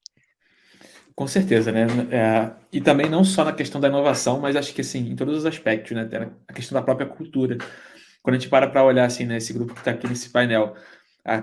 Com certeza, né? E também não só na questão da inovação, mas acho que assim, em todos os aspectos, né? A questão da própria cultura. Quando a gente para olhar assim, né, esse grupo que está aqui nesse painel,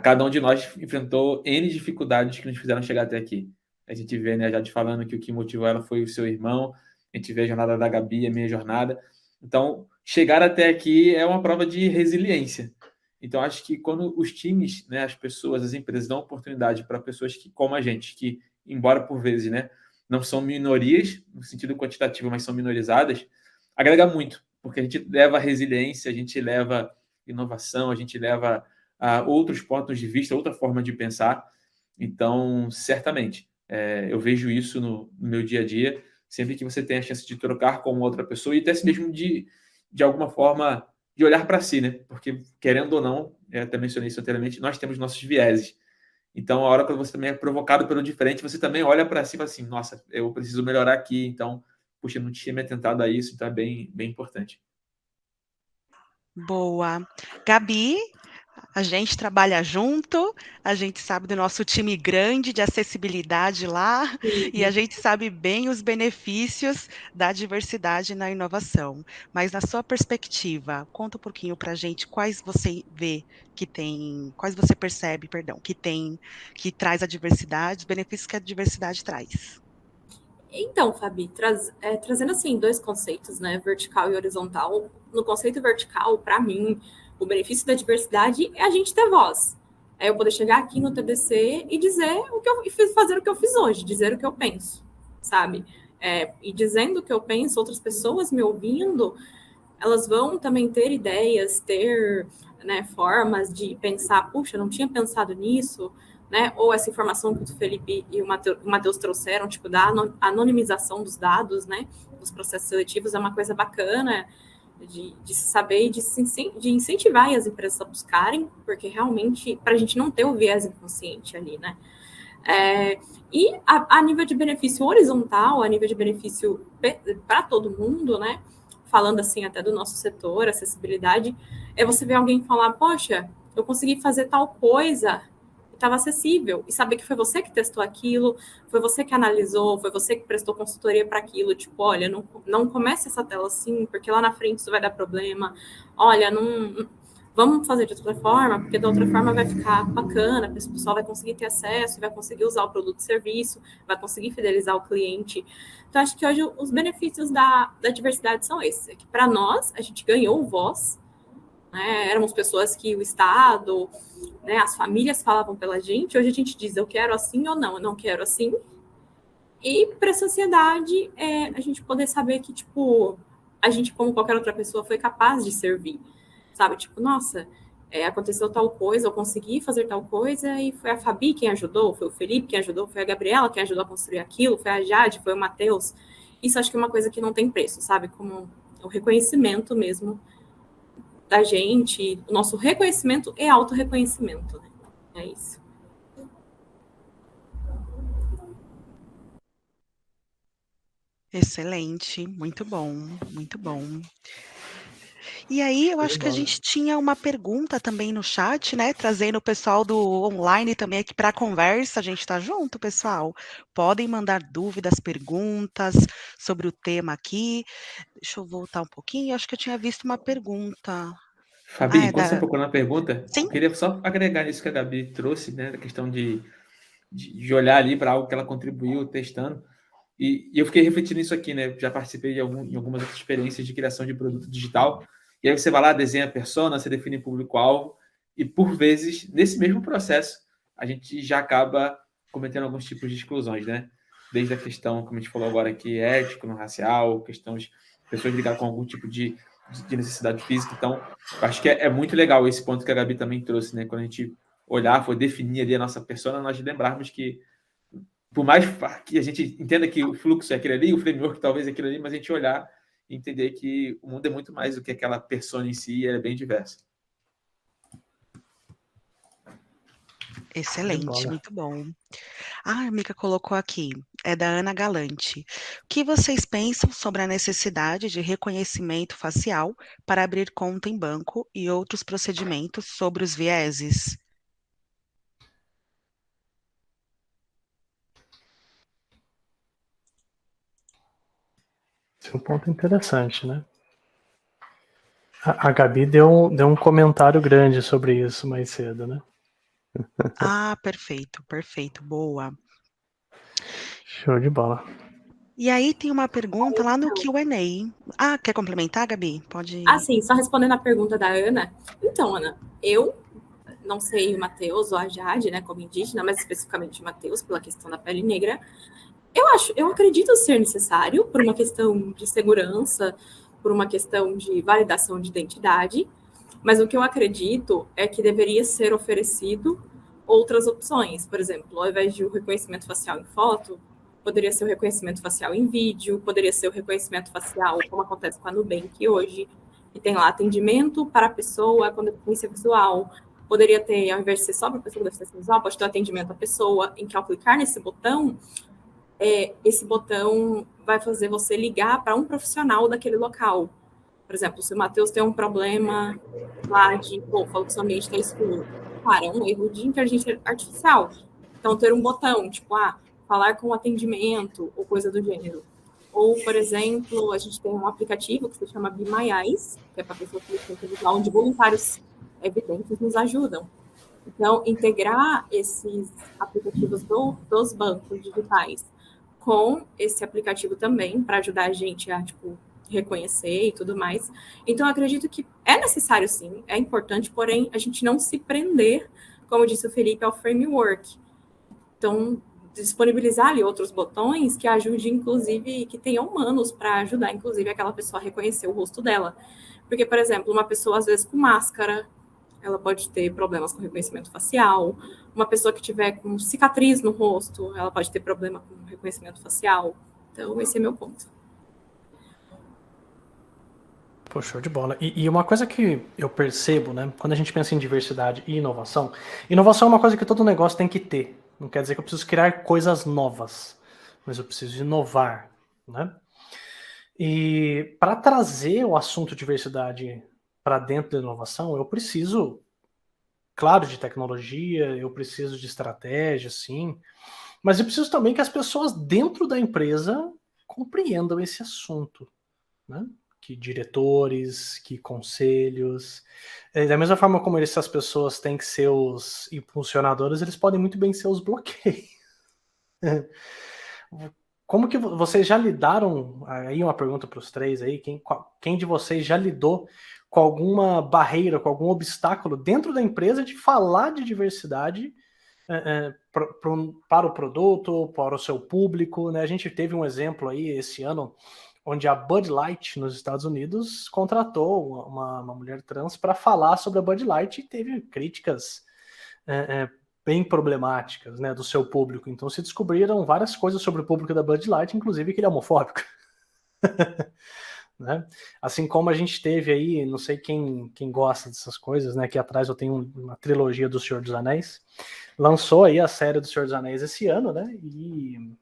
cada um de nós enfrentou N dificuldades que nos fizeram chegar até aqui. A gente vê, né, a Jade falando que o que motivou ela foi o seu irmão, a gente vê a jornada da Gabi, a minha jornada. Então, chegar até aqui é uma prova de resiliência. Então, acho que quando os times, né, as pessoas, as empresas dão oportunidade para pessoas que, como a gente, que, embora por vezes, né, não são minorias, no sentido quantitativo, mas são minorizadas, agrega muito, porque a gente leva resiliência, a gente leva inovação, a gente leva outros pontos de vista, outra forma de pensar. Então, certamente, eu vejo isso no meu dia a dia, sempre que você tem a chance de trocar com outra pessoa e até mesmo de alguma forma, de olhar para si, né? Porque, querendo ou não, eu até mencionei isso anteriormente, nós temos nossos vieses. Então, a hora que você também é provocado pelo diferente, você também olha para si e fala assim, nossa, eu preciso melhorar aqui, então, puxa, não tinha me atentado a isso, então é bem, bem importante. Boa. Gabi, A gente trabalha junto, a gente sabe do nosso time grande de acessibilidade lá, e a gente sabe bem os benefícios da diversidade na inovação. Mas na sua perspectiva, conta um pouquinho para a gente quais você vê que tem, quais você percebe, perdão, que traz a diversidade, os benefícios que a diversidade traz. Então, Fabi, trazendo assim dois conceitos, né, vertical e horizontal. No conceito vertical, para mim, o benefício da diversidade é a gente ter voz. É eu poder chegar aqui no TDC e dizer o que eu fiz, fazer o que eu fiz hoje, dizer o que eu penso, sabe? E dizendo o que eu penso, outras pessoas me ouvindo, elas vão também ter ideias, ter, né, formas de pensar, puxa, eu não tinha pensado nisso, né? Ou essa informação que o Felipe e o Matheus trouxeram, tipo, da anonimização dos dados, né? Dos processos seletivos, é uma coisa bacana de se saber e de incentivar as empresas a buscarem, porque realmente, para a gente não ter o viés inconsciente ali, né? E a nível de benefício horizontal, a nível de benefício para todo mundo, né? Falando assim até do nosso setor, acessibilidade, é você ver alguém falar, poxa, eu consegui fazer tal coisa, estava acessível, e saber que foi você que testou aquilo, foi você que analisou, foi você que prestou consultoria para aquilo, tipo, olha, não comece essa tela assim, porque lá na frente isso vai dar problema, olha, vamos fazer de outra forma, porque da outra forma vai ficar bacana, o pessoal vai conseguir ter acesso, vai conseguir usar o produto e serviço, vai conseguir fidelizar o cliente. Então, acho que hoje os benefícios da diversidade são esses, que para nós, a gente ganhou voz, né? Éramos pessoas que o Estado, né, as famílias falavam pela gente, hoje a gente diz, eu quero assim ou não, eu não quero assim. E para a sociedade, a gente poder saber que, tipo, a gente, como qualquer outra pessoa, foi capaz de servir, sabe? Tipo, nossa, aconteceu tal coisa, eu consegui fazer tal coisa, e foi a Fabi quem ajudou, foi o Felipe quem ajudou, foi a Gabriela quem ajudou a construir aquilo, foi a Jade, foi o Matheus. Isso acho que é uma coisa que não tem preço, sabe? Como o reconhecimento mesmo da gente, o nosso reconhecimento e autorreconhecimento, né? É isso. Excelente, muito bom, muito bom. E aí, eu acho que a gente tinha uma pergunta também no chat, né? Trazendo o pessoal do online também aqui para a conversa. A gente está junto, pessoal. Podem mandar dúvidas, perguntas sobre o tema aqui. Deixa eu voltar um pouquinho. Acho que eu tinha visto uma pergunta. Fabi, enquanto você procura uma pergunta, Sim? eu queria só agregar nisso que a Gabi trouxe, né? Da questão de olhar ali para algo que ela contribuiu testando. E eu fiquei refletindo nisso aqui, né? Já participei em algumas outras experiências de criação de produto digital. E aí você vai lá, desenha a persona, você define público-alvo, e por vezes, nesse mesmo processo, a gente já acaba cometendo alguns tipos de exclusões, né? Desde a questão, como a gente falou agora aqui, ético, no racial, questões de pessoas ligadas com algum tipo de necessidade física. Então, eu acho que é muito legal esse ponto que a Gabi também trouxe, né? Quando a gente olhar, for definir ali a nossa persona, nós lembrarmos que por mais que a gente entenda que o fluxo é aquele ali, o framework talvez é aquele ali, mas a gente olhar e entender que o mundo é muito mais do que aquela persona em si, e é bem diversa. Excelente, muito bom. A Mica colocou aqui, é da Ana Galante. O que vocês pensam sobre a necessidade de reconhecimento facial para abrir conta em banco e outros procedimentos sobre os vieses? Esse é um ponto interessante, né? A Gabi deu um comentário grande sobre isso mais cedo, né? Ah, perfeito, perfeito, boa. Show de bola. E aí tem uma pergunta lá no Q&A. Ah, quer complementar, Gabi? Pode. Sim, só respondendo a pergunta da Ana. Então, Ana, eu não sei o Matheus ou a Jade, né, como indígena, mas especificamente o Matheus, pela questão da pele negra. Eu acredito ser necessário por uma questão de segurança, por uma questão de validação de identidade, mas o que eu acredito é que deveria ser oferecido outras opções. Por exemplo, ao invés de o reconhecimento facial em foto, poderia ser o reconhecimento facial em vídeo, poderia ser o reconhecimento facial, como acontece com a Nubank hoje, que tem lá atendimento para a pessoa com deficiência visual. Poderia ter, ao invés de ser só para a pessoa com deficiência visual, pode ter um atendimento à pessoa, em que ao clicar nesse botão, esse botão vai fazer você ligar para um profissional daquele local. Por exemplo, se o Matheus tem um problema lá de, falou que seu ambiente está escuro. Cara, é um erro de inteligência artificial. Então, ter um botão, tipo, falar com atendimento ou coisa do gênero. Ou, por exemplo, a gente tem um aplicativo que se chama Be My Eyes, que é para pessoas com deficiência visual, onde voluntários evidentes nos ajudam. Então, integrar esses aplicativos dos bancos digitais com esse aplicativo também, para ajudar a gente a, reconhecer e tudo mais. Então, eu acredito que é necessário, sim, é importante, porém, a gente não se prender, como disse o Felipe, ao framework. Então, disponibilizar ali outros botões que ajudem, inclusive, que tenham humanos para ajudar, inclusive, aquela pessoa a reconhecer o rosto dela. Porque, por exemplo, uma pessoa, às vezes, com máscara, ela pode ter problemas com reconhecimento facial. Uma pessoa que tiver com cicatriz no rosto, ela pode ter problema com reconhecimento facial. Então, esse é meu ponto. Pô, show de bola. E uma coisa que eu percebo, né, quando a gente pensa em diversidade e inovação é uma coisa que todo negócio tem que ter. Não quer dizer que eu preciso criar coisas novas, mas eu preciso inovar, né? E para trazer o assunto diversidade para dentro da inovação, eu preciso, claro, de tecnologia, eu preciso de estratégia, sim, mas eu preciso também que as pessoas dentro da empresa compreendam esse assunto, né? Que diretores, que conselhos. Da mesma forma como essas pessoas têm que ser os impulsionadores, eles podem muito bem ser os bloqueios. Como que vocês já lidaram, aí uma pergunta para os três aí, quem de vocês já lidou com alguma barreira, com algum obstáculo dentro da empresa de falar de diversidade para o produto, para o seu público, né? A gente teve um exemplo aí esse ano, onde a Bud Light, nos Estados Unidos, contratou uma mulher trans para falar sobre a Bud Light e teve críticas bem problemáticas, né, do seu público. Então se descobriram várias coisas sobre o público da Bud Light, inclusive que ele é homofóbico. Né? Assim como a gente teve aí, não sei quem gosta dessas coisas, né? Aqui atrás eu tenho uma trilogia do Senhor dos Anéis. Lançou aí a série do Senhor dos Anéis esse ano, né? E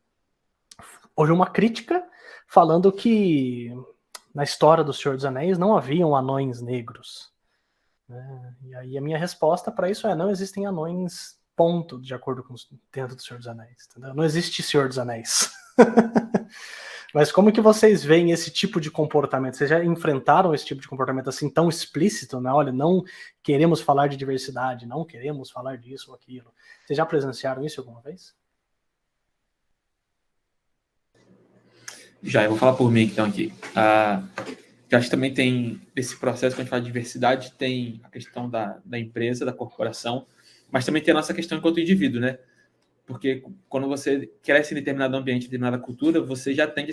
houve uma crítica falando que na história do Senhor dos Anéis não haviam anões negros. E aí a minha resposta para isso não existem anões, ponto, de acordo com dentro do Senhor dos Anéis. Entendeu? Não existe Senhor dos Anéis. Mas como que vocês veem esse tipo de comportamento? Vocês já enfrentaram esse tipo de comportamento assim tão explícito, né? Olha, não queremos falar de diversidade, não queremos falar disso ou aquilo. Vocês já presenciaram isso alguma vez? Já, eu vou falar por mim então aqui. Eu acho que também tem esse processo, quando a gente fala de diversidade, tem a questão da empresa, da corporação, mas também tem a nossa questão enquanto indivíduo, né? Porque quando você cresce em determinado ambiente, determinada cultura, você já tende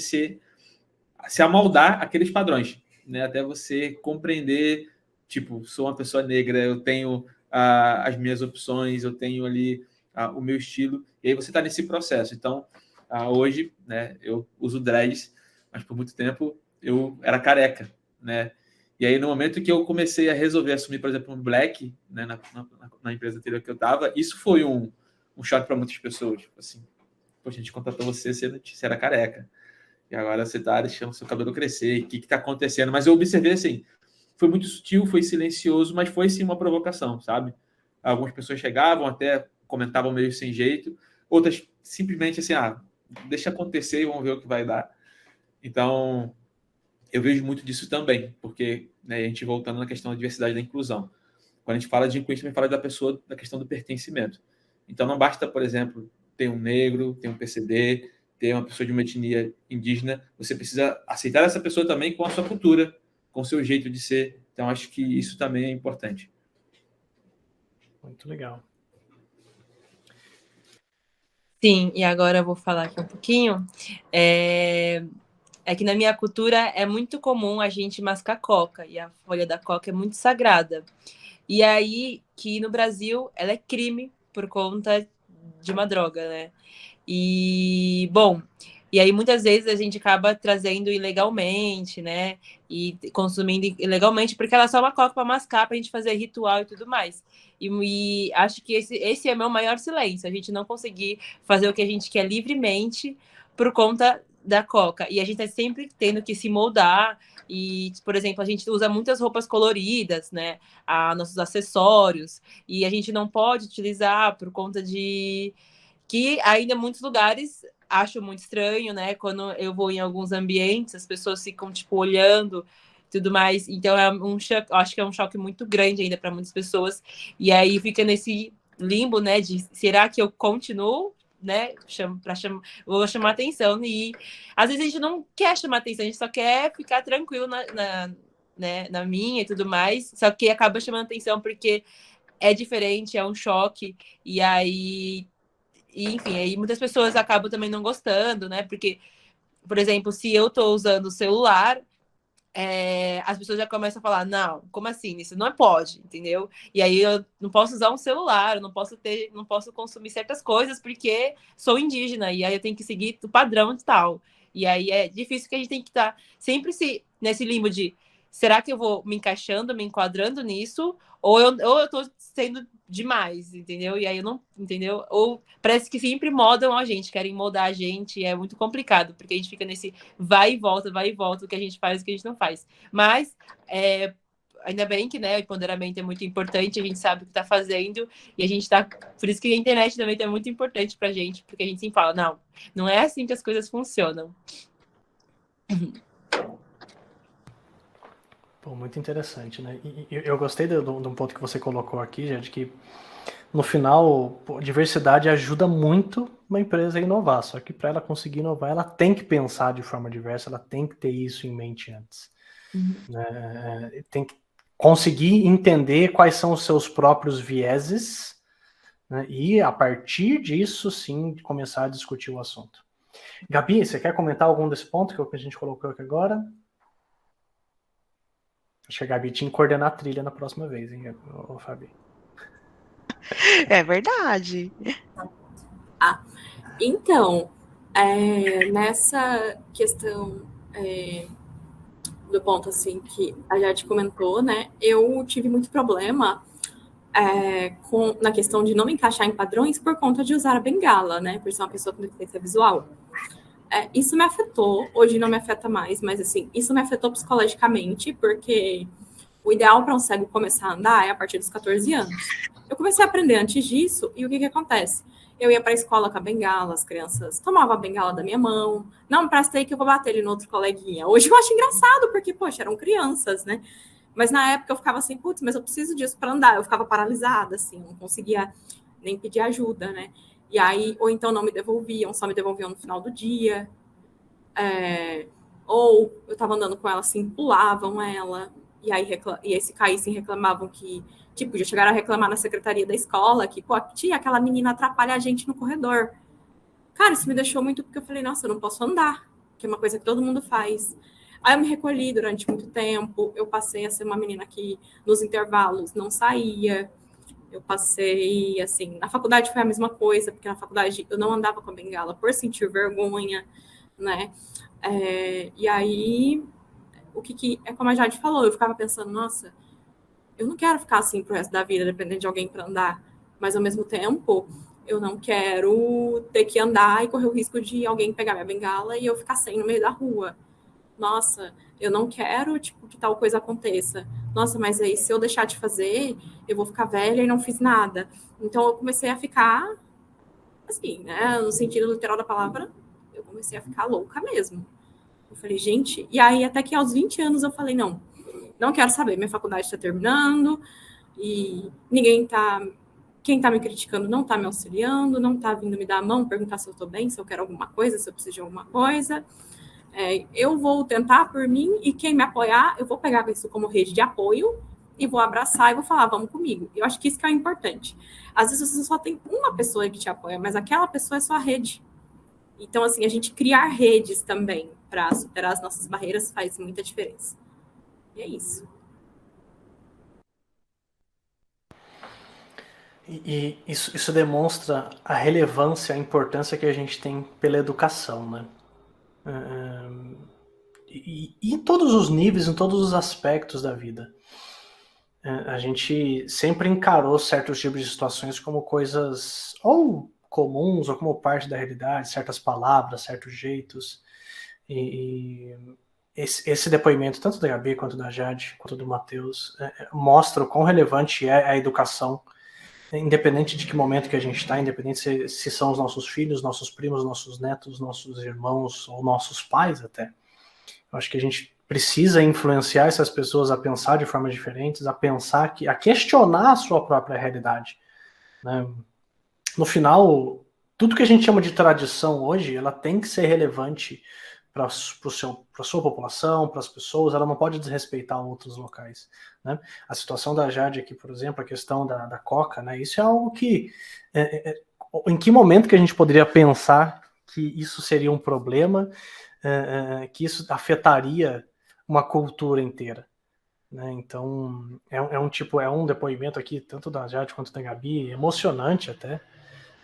a se amoldar aqueles padrões, né? Até você compreender, tipo, sou uma pessoa negra, eu tenho as minhas opções, eu tenho ali o meu estilo, e aí você está nesse processo. Então, hoje, né, eu uso dreads, mas por muito tempo eu era careca, né? E aí, no momento que eu comecei a resolver assumir, por exemplo, um black, né, na empresa anterior que eu estava, isso foi um choque para muitas pessoas. Tipo assim, poxa, a gente contratou você era careca. E agora você está deixando o seu cabelo crescer. O que está acontecendo? Mas eu observei assim, foi muito sutil, foi silencioso, mas foi sim uma provocação, sabe? Algumas pessoas chegavam, até comentavam meio sem jeito. Outras simplesmente assim, deixa acontecer e vamos ver o que vai dar. Então, eu vejo muito disso também, porque, né, a gente voltando na questão da diversidade e da inclusão. Quando a gente fala de inclusão, a gente fala da questão do pertencimento. Então, não basta, por exemplo, ter um negro, ter um PCD, ter uma pessoa de uma etnia indígena. Você precisa aceitar essa pessoa também com a sua cultura, com o seu jeito de ser. Então, acho que isso também é importante. Muito legal. Sim, e agora eu vou falar aqui um pouquinho. É que na minha cultura é muito comum a gente mascar coca, e a folha da coca é muito sagrada. E aí, que no Brasil, ela é crime por conta de uma droga, né? E, bom, e aí muitas vezes a gente acaba trazendo ilegalmente, né? E consumindo ilegalmente, porque ela é só uma coca para mascar, para a gente fazer ritual e tudo mais. E acho que esse é meu maior silêncio, a gente não conseguir fazer o que a gente quer livremente por conta da Coca. E a gente tá sempre tendo que se moldar. E, por exemplo, a gente usa muitas roupas coloridas, né? Nossos acessórios. E a gente não pode utilizar por conta de que ainda muitos lugares acho muito estranho, né? Quando eu vou em alguns ambientes, as pessoas ficam, tipo, olhando tudo mais. Então, acho que é um choque muito grande ainda para muitas pessoas. E aí fica nesse limbo, né? De será que eu continuo, né? Vou chamar atenção. E às vezes a gente não quer chamar atenção, a gente só quer ficar tranquilo na minha e tudo mais. Só que acaba chamando atenção porque é diferente, é um choque. E aí, enfim, aí muitas pessoas acabam também não gostando, né? Porque, por exemplo, se eu tô usando o celular, as pessoas já começam a falar, não, como assim? Isso não pode, entendeu? E aí eu não posso usar um celular, eu não posso consumir certas coisas porque sou indígena, e aí eu tenho que seguir o padrão e tal. E aí é difícil que a gente tem que estar sempre nesse limbo de será que eu vou me encaixando, me enquadrando nisso, ou eu tô sendo demais, entendeu? E aí eu não, entendeu? Ou parece que sempre modam a gente, querem moldar a gente, e é muito complicado, porque a gente fica nesse vai e volta, o que a gente faz, o que a gente não faz. Mas ainda bem que, né, o empoderamento é muito importante, a gente sabe o que está fazendo, e a gente tá. Por isso que a internet também é muito importante pra gente, porque a gente sempre fala, não é assim que as coisas funcionam. Pô, muito interessante, né? E eu gostei de um ponto que você colocou aqui, já de que no final, diversidade ajuda muito uma empresa a inovar, só que para ela conseguir inovar, ela tem que pensar de forma diversa, ela tem que ter isso em mente antes. Tem que conseguir entender quais são os seus próprios vieses, né? E a partir disso, sim, começar a discutir o assunto. Gabi, você quer comentar algum desse ponto que a gente colocou aqui agora? Acho que a Gabi tinha que coordenar a trilha na próxima vez, hein, Fabi? É verdade. Então, nessa questão do ponto assim que a Jade comentou, né? Eu tive muito problema na questão de não me encaixar em padrões por conta de usar a bengala, né? Por ser uma pessoa com deficiência visual. Isso me afetou, hoje não me afeta mais, mas assim, isso me afetou psicologicamente, porque o ideal para um cego começar a andar é a partir dos 14 anos. Eu comecei a aprender antes disso, e o que acontece? Eu ia para a escola com a bengala, as crianças tomavam a bengala da minha mão, não emprestei que eu vou bater ele no outro coleguinha. Hoje eu acho engraçado, porque, poxa, eram crianças, né? Mas na época eu ficava assim, putz, mas eu preciso disso para andar. Eu ficava paralisada, assim, não conseguia nem pedir ajuda, né? E aí, ou então não me devolviam, só me devolviam no final do dia. Ou eu estava andando com ela assim, pulavam ela, e aí se caíssem reclamavam que, tipo, já chegaram a reclamar na secretaria da escola, que, pô, tia, aquela menina atrapalha a gente no corredor. Cara, isso me deixou muito, porque eu falei, nossa, eu não posso andar, que é uma coisa que todo mundo faz. Aí eu me recolhi durante muito tempo, eu passei a ser uma menina que nos intervalos não saía, eu passei, assim, na faculdade foi a mesma coisa, porque na faculdade eu não andava com a bengala por sentir vergonha, né? E aí, o que é como a Jade falou, eu ficava pensando, nossa, eu não quero ficar assim pro resto da vida, dependendo de alguém para andar, mas ao mesmo tempo, eu não quero ter que andar e correr o risco de alguém pegar minha bengala e eu ficar sem no meio da rua. Nossa, eu não quero, tipo, que tal coisa aconteça. Nossa, mas aí se eu deixar de fazer, eu vou ficar velha e não fiz nada. Então eu comecei a ficar, assim, né, no sentido literal da palavra, eu comecei a ficar louca mesmo. Eu falei, gente, e aí até que aos 20 anos eu falei, não quero saber, minha faculdade está terminando e quem está me criticando não está me auxiliando, não está vindo me dar a mão, perguntar se eu estou bem, se eu quero alguma coisa, se eu preciso de alguma coisa. Eu vou tentar por mim e quem me apoiar, eu vou pegar isso como rede de apoio e vou abraçar e vou falar, vamos comigo. Eu acho que isso que é importante. Às vezes você só tem uma pessoa que te apoia, mas aquela pessoa é sua rede. Então, assim, a gente criar redes também para superar as nossas barreiras faz muita diferença. E é isso. E isso demonstra a relevância, a importância que a gente tem pela educação, né? E em todos os níveis, em todos os aspectos da vida. A gente sempre encarou certos tipos de situações como coisas ou comuns ou como parte da realidade, certas palavras, certos jeitos. E esse depoimento, tanto da Gabi, quanto da Jade, quanto do Matheus, mostra o quão relevante é a educação, independente de que momento que a gente está, independente se são os nossos filhos, nossos primos, nossos netos, nossos irmãos ou nossos pais até. Eu acho que a gente precisa influenciar essas pessoas a pensar de formas diferentes, a questionar a sua própria realidade, né? No final, tudo que a gente chama de tradição hoje, ela tem que ser relevante para a sua população, para as pessoas, ela não pode desrespeitar outros locais, né? A situação da Jade aqui, por exemplo, a questão da Coca, né? Isso é algo que... em que momento que a gente poderia pensar que isso seria um problema, que isso afetaria uma cultura inteira, né? Então, é um depoimento aqui, tanto da Jade quanto da Gabi, emocionante até,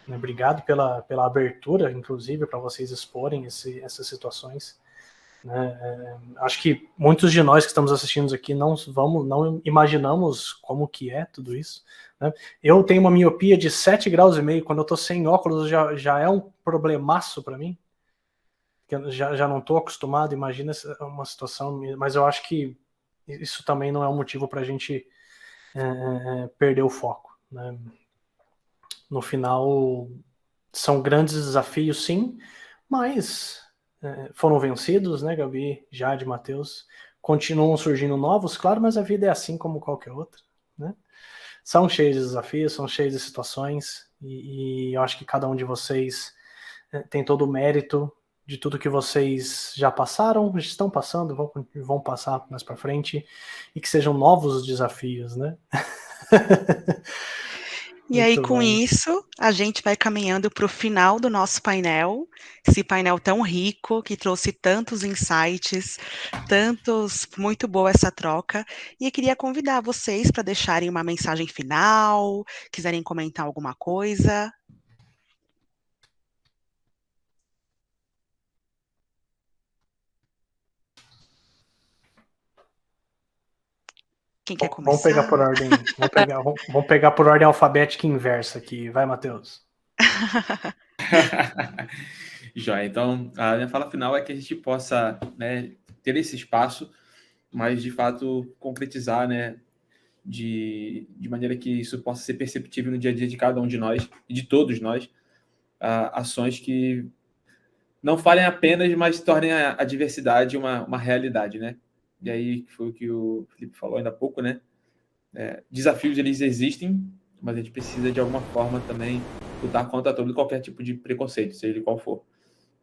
né? Obrigado pela abertura, inclusive, para vocês exporem essas situações, né? Acho que muitos de nós que estamos assistindo aqui não imaginamos como que é tudo isso, né? Eu tenho uma miopia de 7,5 graus, quando eu estou sem óculos já é um problemaço para mim, que eu já não estou acostumado, imagina uma situação, mas eu acho que isso também não é um motivo para a gente perder o foco, né? No final, são grandes desafios, sim, mas foram vencidos, né, Gabi, Jade, Matheus? Continuam surgindo novos, claro, mas a vida é assim como qualquer outra, né? São cheios de desafios, são cheios de situações, e eu acho que cada um de vocês tem todo o mérito de tudo que vocês já passaram, estão passando, vão passar mais para frente, e que sejam novos desafios, né? E aí, com isso, a gente vai caminhando para o final do nosso painel, esse painel tão rico, que trouxe tantos insights, muito boa essa troca, e eu queria convidar vocês para deixarem uma mensagem final, quiserem comentar alguma coisa. Quem quer começar? Vamos pegar por ordem. Vamos pegar por ordem alfabética inversa aqui. Vai, Matheus. Joia. Então, a minha fala final é que a gente possa, né, ter esse espaço, mas de fato concretizar, né, de maneira que isso possa ser perceptível no dia a dia de cada um de nós e de todos nós, ações que não falem apenas, mas tornem a diversidade uma realidade, né? E aí foi o que o Felipe falou ainda há pouco, né? Desafios, eles existem, mas a gente precisa, de alguma forma, também lutar contra todo e qualquer tipo de preconceito, seja ele qual for.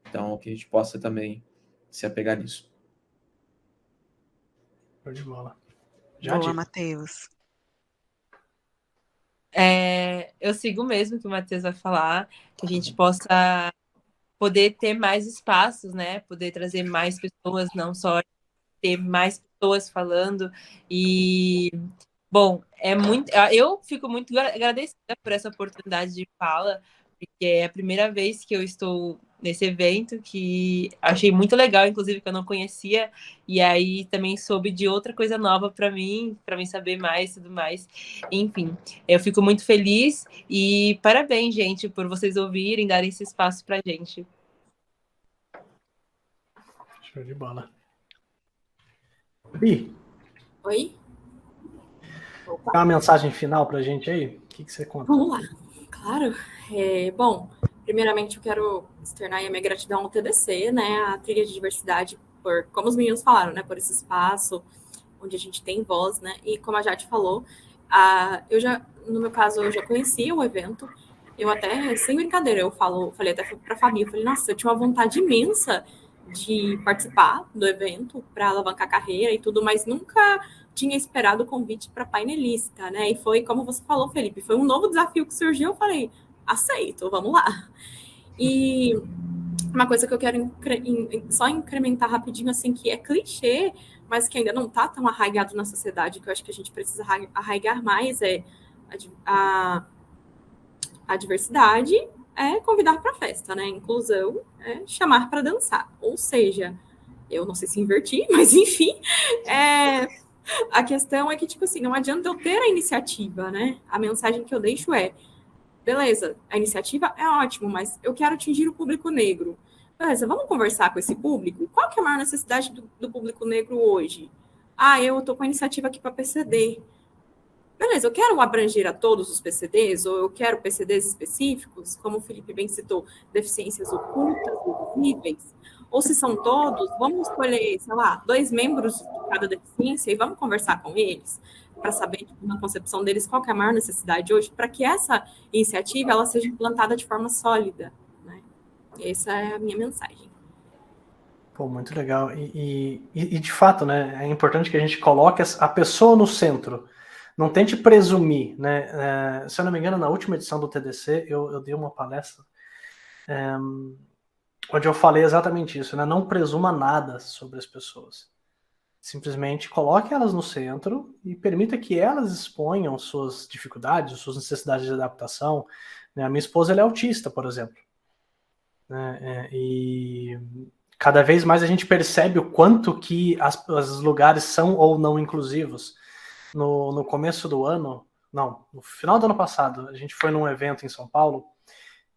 Então, que a gente possa também se apegar nisso. Show de bola. Boa, Matheus. Eu sigo mesmo o que o Matheus vai falar, que a gente possa poder ter mais espaços, né? Poder trazer mais pessoas, não só ter mais pessoas falando. E, bom, eu fico muito agradecida por essa oportunidade de fala, porque é a primeira vez que eu estou nesse evento, que achei muito legal, inclusive, que eu não conhecia, e aí também soube de outra coisa nova para mim saber mais e tudo mais. Enfim, eu fico muito feliz e parabéns, gente, por vocês ouvirem, darem esse espaço pra gente. Show de bola. Bi? Oi? Dá uma mensagem final pra gente aí? O que você conta? Vamos lá. Claro. Bom, primeiramente eu quero externar a minha gratidão ao TDC, né, a Trilha de Diversidade, por, como os meninos falaram, né, por esse espaço onde a gente tem voz, né, e como a Jade falou, no meu caso, eu já conhecia o evento, eu até, sem brincadeira, falei até para a Fabi, eu falei, nossa, eu tinha uma vontade imensa de participar do evento para alavancar a carreira e tudo, mas nunca tinha esperado o convite para painelista, né? E foi, como você falou, Felipe, foi um novo desafio que surgiu, eu falei, aceito, vamos lá. E uma coisa que eu quero só incrementar rapidinho, assim, que é clichê, mas que ainda não está tão arraigado na sociedade, que eu acho que a gente precisa arraigar mais, é a diversidade, é convidar para festa, né? Inclusão é chamar para dançar. Ou seja, eu não sei se inverti, mas enfim, a questão é que, tipo assim, não adianta eu ter a iniciativa, né? A mensagem que eu deixo é, beleza, a iniciativa é ótimo, mas eu quero atingir o público negro. beleza, vamos conversar com esse público? Qual que é a maior necessidade do público negro hoje? Eu estou com a iniciativa aqui para PCD. Beleza, eu quero abranger a todos os PCDs, ou eu quero PCDs específicos, como o Felipe bem citou, deficiências ocultas, invisíveis, ou se são todos, vamos escolher, sei lá, 2 membros de cada deficiência e vamos conversar com eles, para saber, tipo, na concepção deles, qual que é a maior necessidade hoje, para que essa iniciativa ela seja implantada de forma sólida, né? Essa é a minha mensagem. Pô, muito legal. E de fato, né, é importante que a gente coloque a pessoa no centro. Não tente presumir, né? Se eu não me engano, na última edição do TDC, eu dei uma palestra onde eu falei exatamente isso, né? Não presuma nada sobre as pessoas. Simplesmente coloque elas no centro e permita que elas exponham suas dificuldades, suas necessidades de adaptação. Né? A minha esposa ela é autista, por exemplo. Né? E cada vez mais a gente percebe o quanto que os lugares são ou não inclusivos. No começo do ano, não, no final do ano passado, a gente foi num evento em São Paulo,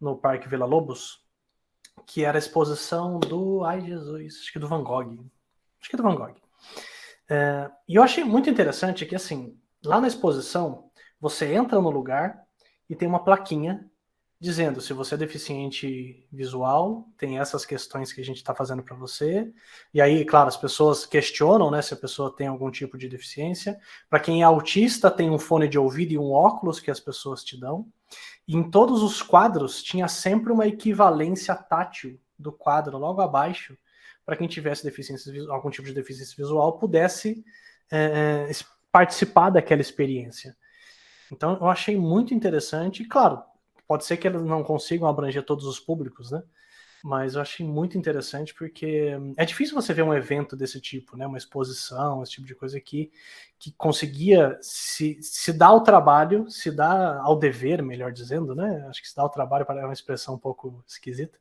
no Parque Vila Lobos, que era a exposição do, acho que do Van Gogh. Acho que é do Van Gogh. E eu achei muito interessante que, assim, lá na exposição, você entra no lugar e tem uma plaquinha dizendo se você é deficiente visual, tem essas questões que a gente está fazendo para você. E aí, claro, as pessoas questionam, né, se a pessoa tem algum tipo de deficiência. Para quem é autista, tem um fone de ouvido e um óculos que as pessoas te dão. E em todos os quadros tinha sempre uma equivalência tátil do quadro logo abaixo, para quem tivesse algum tipo de deficiência visual pudesse participar daquela experiência. Então, eu achei muito interessante. E, claro, pode ser que eles não consigam abranger todos os públicos, né? Mas eu achei muito interessante porque é difícil você ver um evento desse tipo, né? Uma exposição, esse tipo de coisa que conseguia se dar ao trabalho, se dar ao dever, melhor dizendo, né? Acho que se dar ao trabalho é uma expressão um pouco esquisita,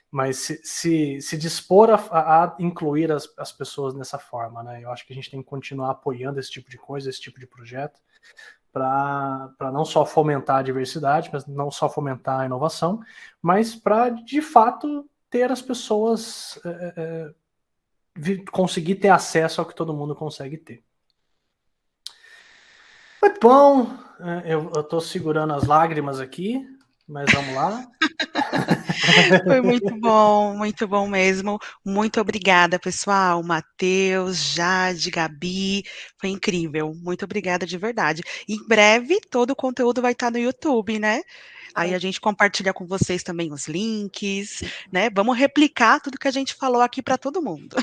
mas se dispor a incluir as pessoas dessa forma, né? Eu acho que a gente tem que continuar apoiando esse tipo de coisa, esse tipo de projeto, para não só fomentar a diversidade, mas não só fomentar a inovação, mas para, de fato, ter as pessoas conseguir ter acesso ao que todo mundo consegue ter. Muito bom, eu estou segurando as lágrimas aqui, mas vamos lá. Foi muito bom mesmo. Muito obrigada, pessoal. Matheus, Jade, Gabi, foi incrível. Muito obrigada de verdade. Em breve, todo o conteúdo vai estar no YouTube, né? Aí a gente compartilha com vocês também os links, né? Vamos replicar tudo que a gente falou aqui para todo mundo.